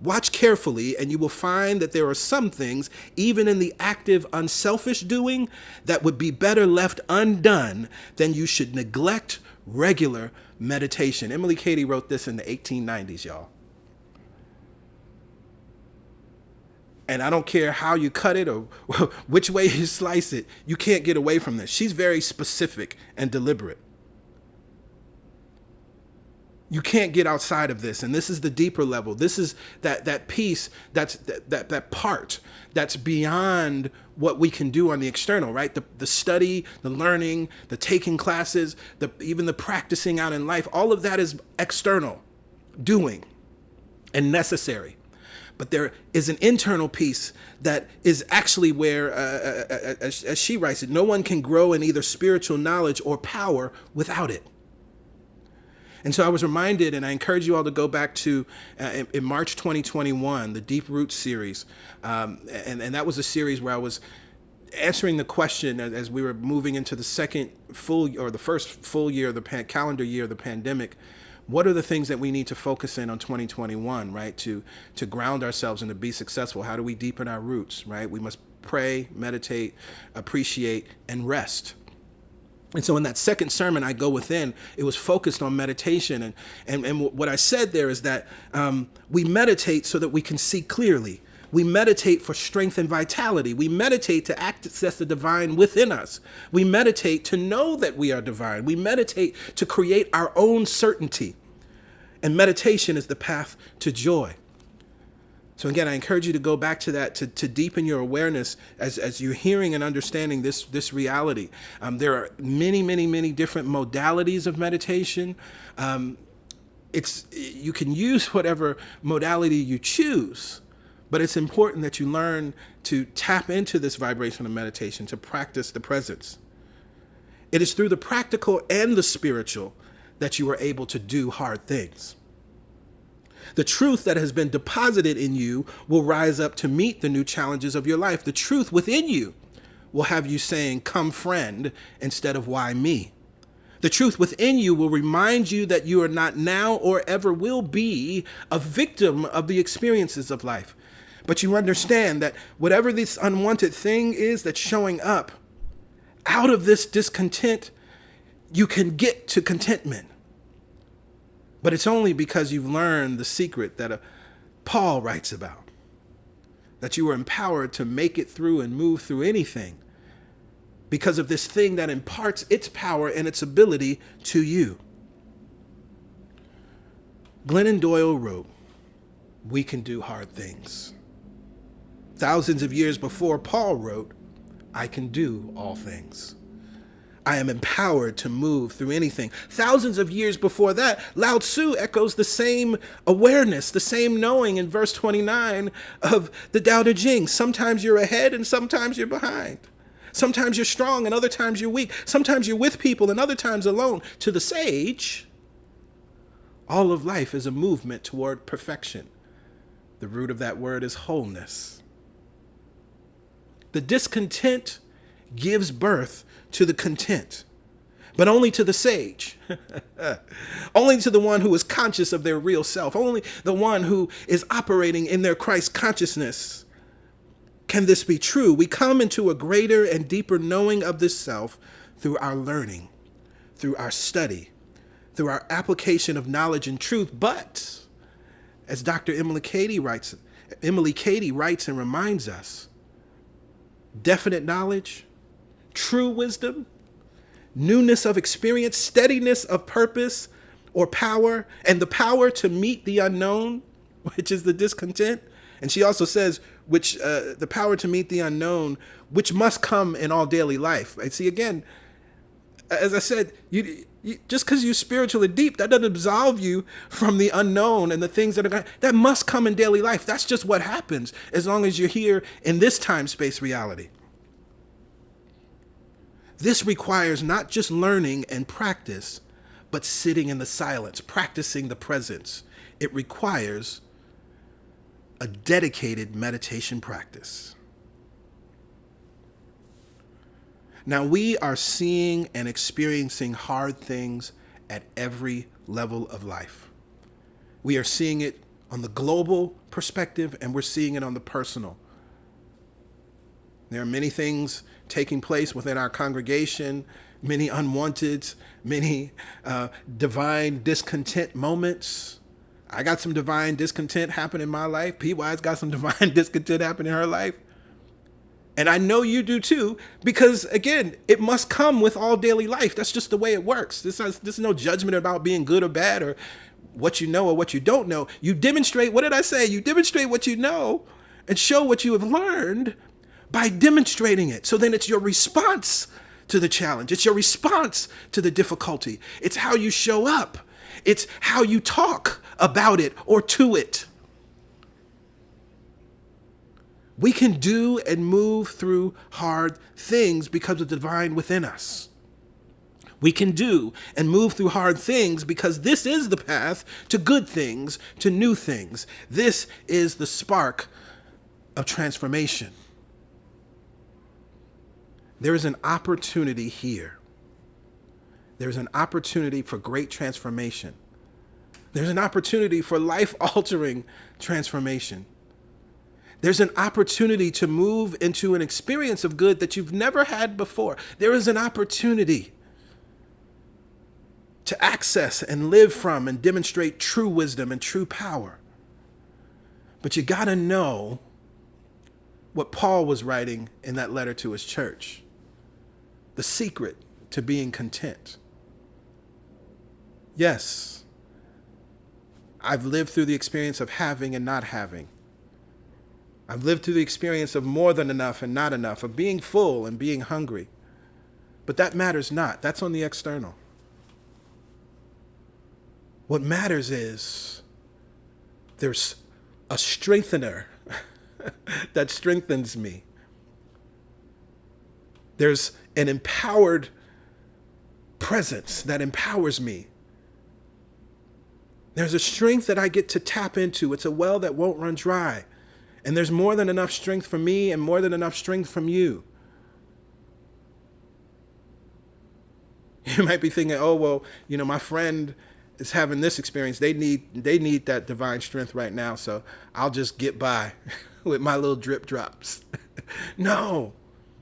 Speaker 1: Watch carefully, and you will find that there are some things, even in the active, unselfish doing, that would be better left undone than you should neglect regular meditation. Emily Cady wrote this in the 1890s, y'all. And I don't care how you cut it or which way you slice it, you can't get away from this. She's very specific and deliberate. You can't get outside of this. And this is the deeper level. This is that piece, that part that's beyond what we can do on the external, right? The study, the learning, the taking classes, even the practicing out in life, all of that is external, doing, and necessary. But there is an internal piece that is actually where, as she writes it, no one can grow in either spiritual knowledge or power without it. And so I was reminded, and I encourage you all to go back to, in March 2021, the Deep Roots series. And that was a series where I was answering the question as we were moving into the first full year of the calendar year of the pandemic. What are the things that we need to focus in on 2021, right? To ground ourselves and to be successful. How do we deepen our roots, right? We must pray, meditate, appreciate, and rest. And so in that second sermon, I Go Within, it was focused on meditation. And what I said there is that we meditate so that we can see clearly. We meditate for strength and vitality. We meditate to access the divine within us. We meditate to know that we are divine. We meditate to create our own certainty. And meditation is the path to joy. So again, I encourage you to go back to that, to deepen your awareness as you're hearing and understanding this reality. There are many different modalities of meditation. You can use whatever modality you choose, but it's important that you learn to tap into this vibration of meditation, to practice the presence. It is through the practical and the spiritual that you are able to do hard things. The truth that has been deposited in you will rise up to meet the new challenges of your life. The truth within you will have you saying, "Come, friend," instead of "Why me?" The truth within you will remind you that you are not now or ever will be a victim of the experiences of life. But you understand that whatever this unwanted thing is that's showing up, out of this discontent, you can get to contentment. But it's only because you've learned the secret that Paul writes about, that you are empowered to make it through and move through anything because of this thing that imparts its power and its ability to you. Glennon Doyle wrote, "We can do hard things." Thousands of years before, Paul wrote, "I can do all things. I am empowered to move through anything." Thousands of years before that, Lao Tzu echoes the same awareness, the same knowing in verse 29 of the Tao Te Ching. Sometimes you're ahead and sometimes you're behind. Sometimes you're strong and other times you're weak. Sometimes you're with people and other times alone. To the sage, all of life is a movement toward perfection. The root of that word is wholeness. The discontent gives birth to the content, but only to the sage, only to the one who is conscious of their real self, only the one who is operating in their Christ consciousness. Can this be true? We come into a greater and deeper knowing of this self through our learning, through our study, through our application of knowledge and truth. But as Dr. Emily Cady writes and reminds us, definite knowledge, true wisdom, newness of experience, steadiness of purpose or power, and the power to meet the unknown, which is the discontent. And she also says, the power to meet the unknown, which must come in all daily life. I see, again, as I said, you just because you're spiritually deep, that doesn't absolve you from the unknown and the things that must come in daily life. That's just what happens as long as you're here in this time-space reality. This requires not just learning and practice, but sitting in the silence, practicing the presence. It requires a dedicated meditation practice. Now, we are seeing and experiencing hard things at every level of life. We are seeing it on the global perspective, and we're seeing it on the personal. There are many things taking place within our congregation, many unwanted, many divine discontent moments. I got some divine discontent happen in my life. P.Y.'s got some divine discontent happen in her life. And I know you do too, because again, it must come with all daily life. That's just the way it works. This is no judgment about being good or bad or what you know or what you don't know. You demonstrate, what did I say? You demonstrate what you know and show what you have learned by demonstrating it. So then it's your response to the challenge. It's your response to the difficulty. It's how you show up. It's how you talk about it or to it. We can do and move through hard things because of the divine within us. We can do and move through hard things because this is the path to good things, to new things. This is the spark of transformation. There is an opportunity here. There's an opportunity for great transformation. There's an opportunity for life-altering transformation. There's an opportunity to move into an experience of good that you've never had before. There is an opportunity to access and live from and demonstrate true wisdom and true power. But you got to know what Paul was writing in that letter to his church. The secret to being content. Yes, I've lived through the experience of having and not having. I've lived through the experience of more than enough and not enough, of being full and being hungry. But that matters not. That's on the external. What matters is there's a strengthener that strengthens me. There's an empowered presence that empowers me. There's a strength that I get to tap into. It's a well that won't run dry. And there's more than enough strength for me and more than enough strength from you. You might be thinking, oh, well, my friend is having this experience. They need that divine strength right now, so I'll just get by with my little drip drops. No,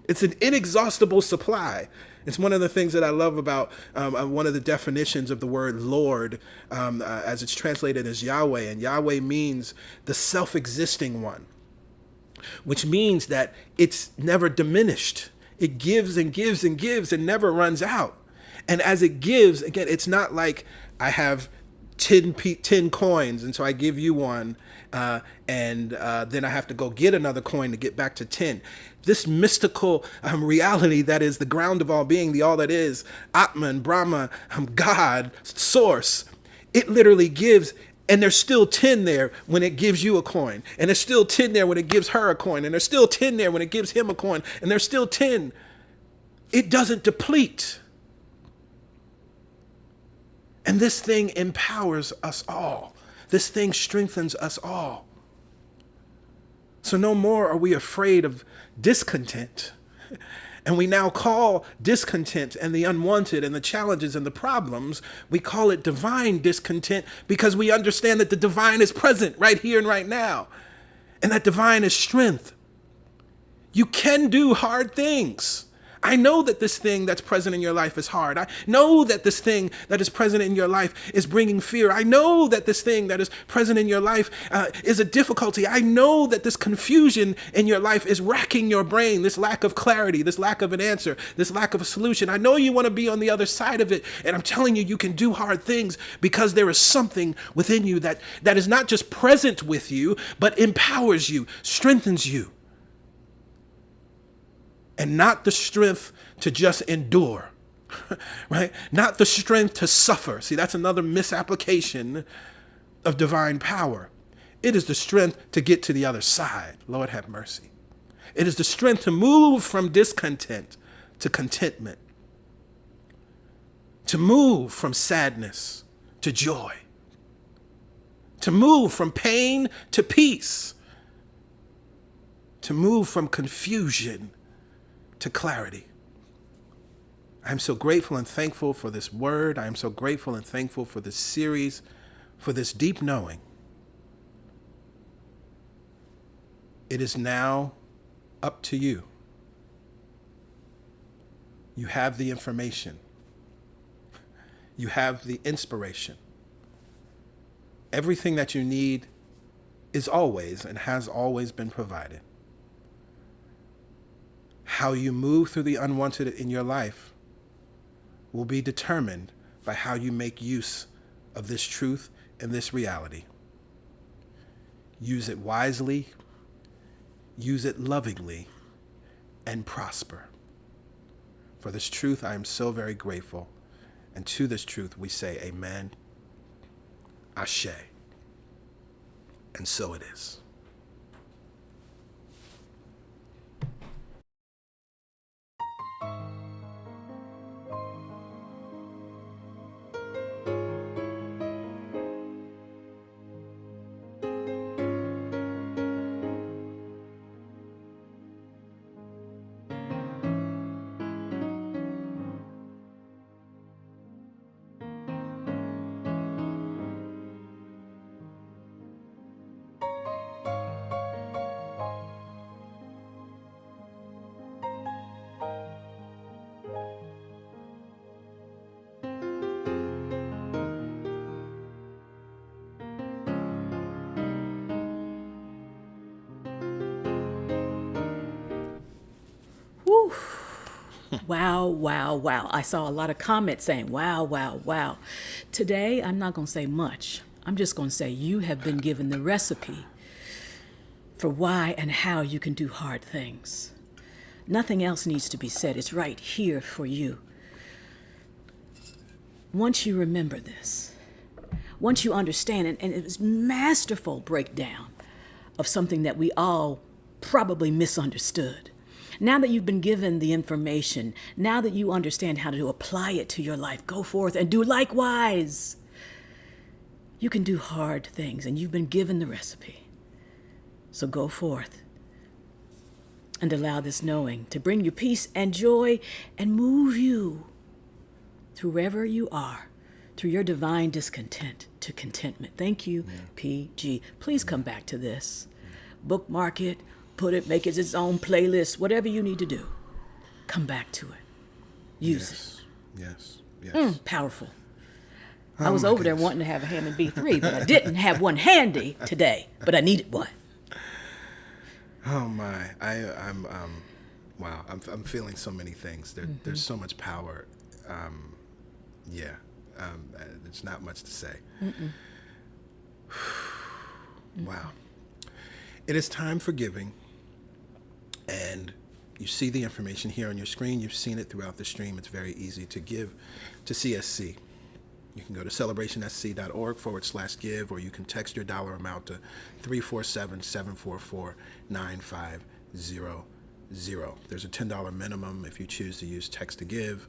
Speaker 1: it's an inexhaustible supply. It's one of the things that I love about one of the definitions of the word Lord, as it's translated as Yahweh. And Yahweh means the self-existing one, which means that it's never diminished. It gives and gives and gives and never runs out. And as it gives, again, it's not like I have 10 coins, and so I give you one, and then I have to go get another coin to get back to 10. This mystical reality that is the ground of all being, the all that is, Atman, Brahma, God, source, it literally gives, and there's still 10 there when it gives you a coin, and there's still 10 there when it gives her a coin, and there's still 10 there when it gives him a coin, and there's still 10. It doesn't deplete. And this thing empowers us all. This thing strengthens us all. So no more are we afraid of discontent. And we now call discontent and the unwanted and the challenges and the problems, we call it divine discontent because we understand that the divine is present right here and right now. And that divine is strength. You can do hard things. I know that this thing that's present in your life is hard. I know that this thing that is present in your life is bringing fear. I know that this thing that is present in your life is a difficulty. I know that this confusion in your life is racking your brain, this lack of clarity, this lack of an answer, this lack of a solution. I know you want to be on the other side of it, and I'm telling you, you can do hard things because there is something within you that is not just present with you, but empowers you, strengthens you. And not the strength to just endure, right? Not the strength to suffer. See, that's another misapplication of divine power. It is the strength to get to the other side. Lord have mercy. It is the strength to move from discontent to contentment, to move from sadness to joy, to move from pain to peace, to move from confusion to clarity. I'm so grateful and thankful for this word. I am so grateful and thankful for this series, for this deep knowing. It is now up to you. You have the information. You have the inspiration. Everything that you need is always and has always been provided. How you move through the unwanted in your life will be determined by how you make use of this truth and this reality. Use it wisely, use it lovingly, and prosper. For this truth, I am so very grateful. And to this truth, we say amen, ashe, and so it is.
Speaker 3: Wow, wow, wow. I saw a lot of comments saying, wow, wow, wow. Today, I'm not going to say much. I'm just going to say you have been given the recipe for why and how you can do hard things. Nothing else needs to be said. It's right here for you. Once you remember this, once you understand it, and it was masterful breakdown of something that we all probably misunderstood. Now that you've been given the information, now that you understand how to apply it to your life, go forth and do likewise. You can do hard things, and you've been given the recipe. So go forth and allow this knowing to bring you peace and joy and move you through wherever you are, through your divine discontent to contentment. Thank you, PG. Please come back to this. Bookmark it, put it, make it its own playlist, whatever you need to do. Come back to it. Use it.
Speaker 1: Yes.
Speaker 3: Powerful. I was over there wanting to have a Hammond B3, but I didn't have one handy today, but I needed one.
Speaker 1: Oh my! Wow! I'm feeling so many things. There's so much power. There's not much to say. Wow! It is time for giving, and you see the information here on your screen. You've seen it throughout the stream. It's very easy to give to CSC. You can go to celebrationsc.org/give, or you can text your dollar amount to 347-744-9500. There's a $10 minimum if you choose to use text to give.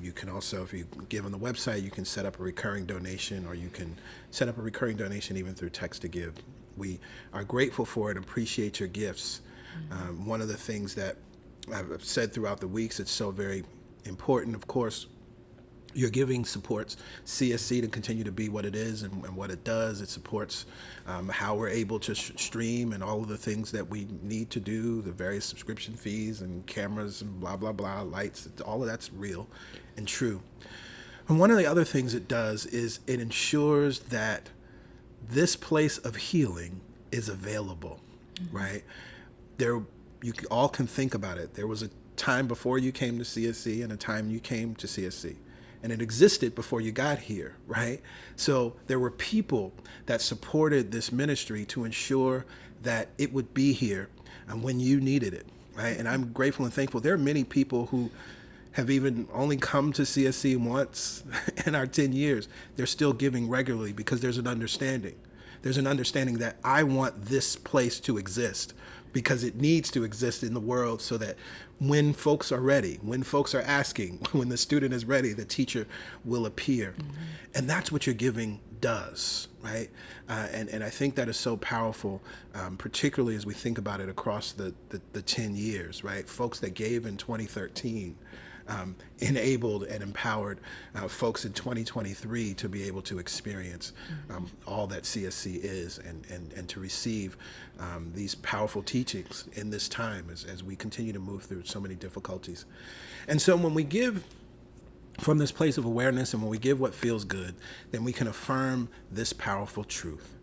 Speaker 1: You can also, if you give on the website, you can set up a recurring donation, or you can set up a recurring donation even through text to give. We are grateful for it and appreciate your gifts. One of the things that I've said throughout the weeks, it's so very important, of course, your giving supports CSC to continue to be what it is and what it does. It supports how we're able to stream and all of the things that we need to do, the various subscription fees and cameras and blah, blah, blah, lights. All of that's real and true. And one of the other things it does is it ensures that this place of healing is available, right? You all can think about it. There was a time before you came to CSC and a time you came to CSC. And it existed before you got here, right? So there were people that supported this ministry to ensure that it would be here when you needed it, right? And I'm grateful and thankful. There are many people who have even only come to CSC once in our 10 years. They're still giving regularly because there's an understanding. There's an understanding that I want this place to exist because it needs to exist in the world so that when folks are ready, when folks are asking, when the student is ready, the teacher will appear. And that's what your giving does, right? And I think that is so powerful, particularly as we think about it across the 10 years, right? Folks that gave in 2013 enabled and empowered folks in 2023 to be able to experience all that CSC is and to receive these powerful teachings in this time as we continue to move through so many difficulties. And so when we give from this place of awareness and when we give what feels good, then we can affirm this powerful truth.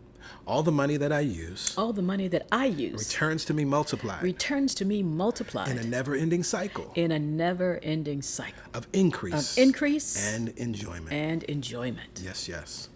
Speaker 1: All the money that I use returns to me multiplied. In a never-ending cycle. Of increase. And enjoyment. Yes.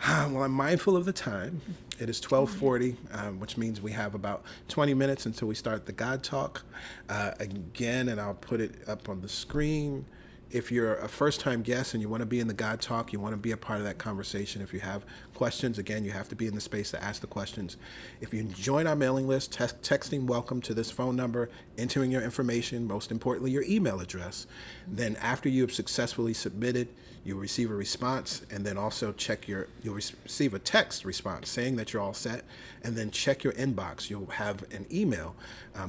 Speaker 1: Well, I'm mindful of the time. It is 12:40, which means we have about 20 minutes until we start the God Talk. Again, and I'll put it up on the screen. If you're a first-time guest and you want to be in the God Talk, you want to be a part of that conversation. If you have questions, again, you have to be in the space to ask the questions. If you join our mailing list, texting welcome to this phone number, entering your information, most importantly, your email address. Then after you have successfully submitted, you'll receive a response, and then also you'll receive a text response saying that you're all set, and then check your inbox. You'll have an email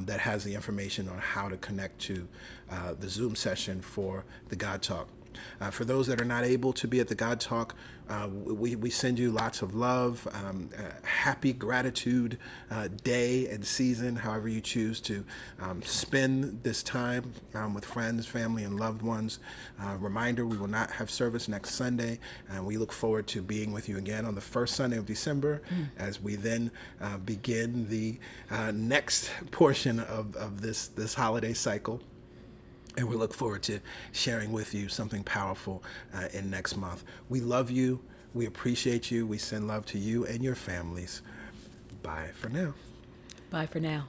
Speaker 1: that has the information on how to connect to the Zoom session for the God Talk. For those that are not able to be at the God Talk, we send you lots of love, happy gratitude day and season, however you choose to spend this time with friends, family, and loved ones. Reminder, we will not have service next Sunday, and we look forward to being with you again on the first Sunday of December as we then begin the next portion of this holiday cycle. And we look forward to sharing with you something powerful in next month. We love you. We appreciate you. We send love to you and your families. Bye for now.
Speaker 3: Bye for now.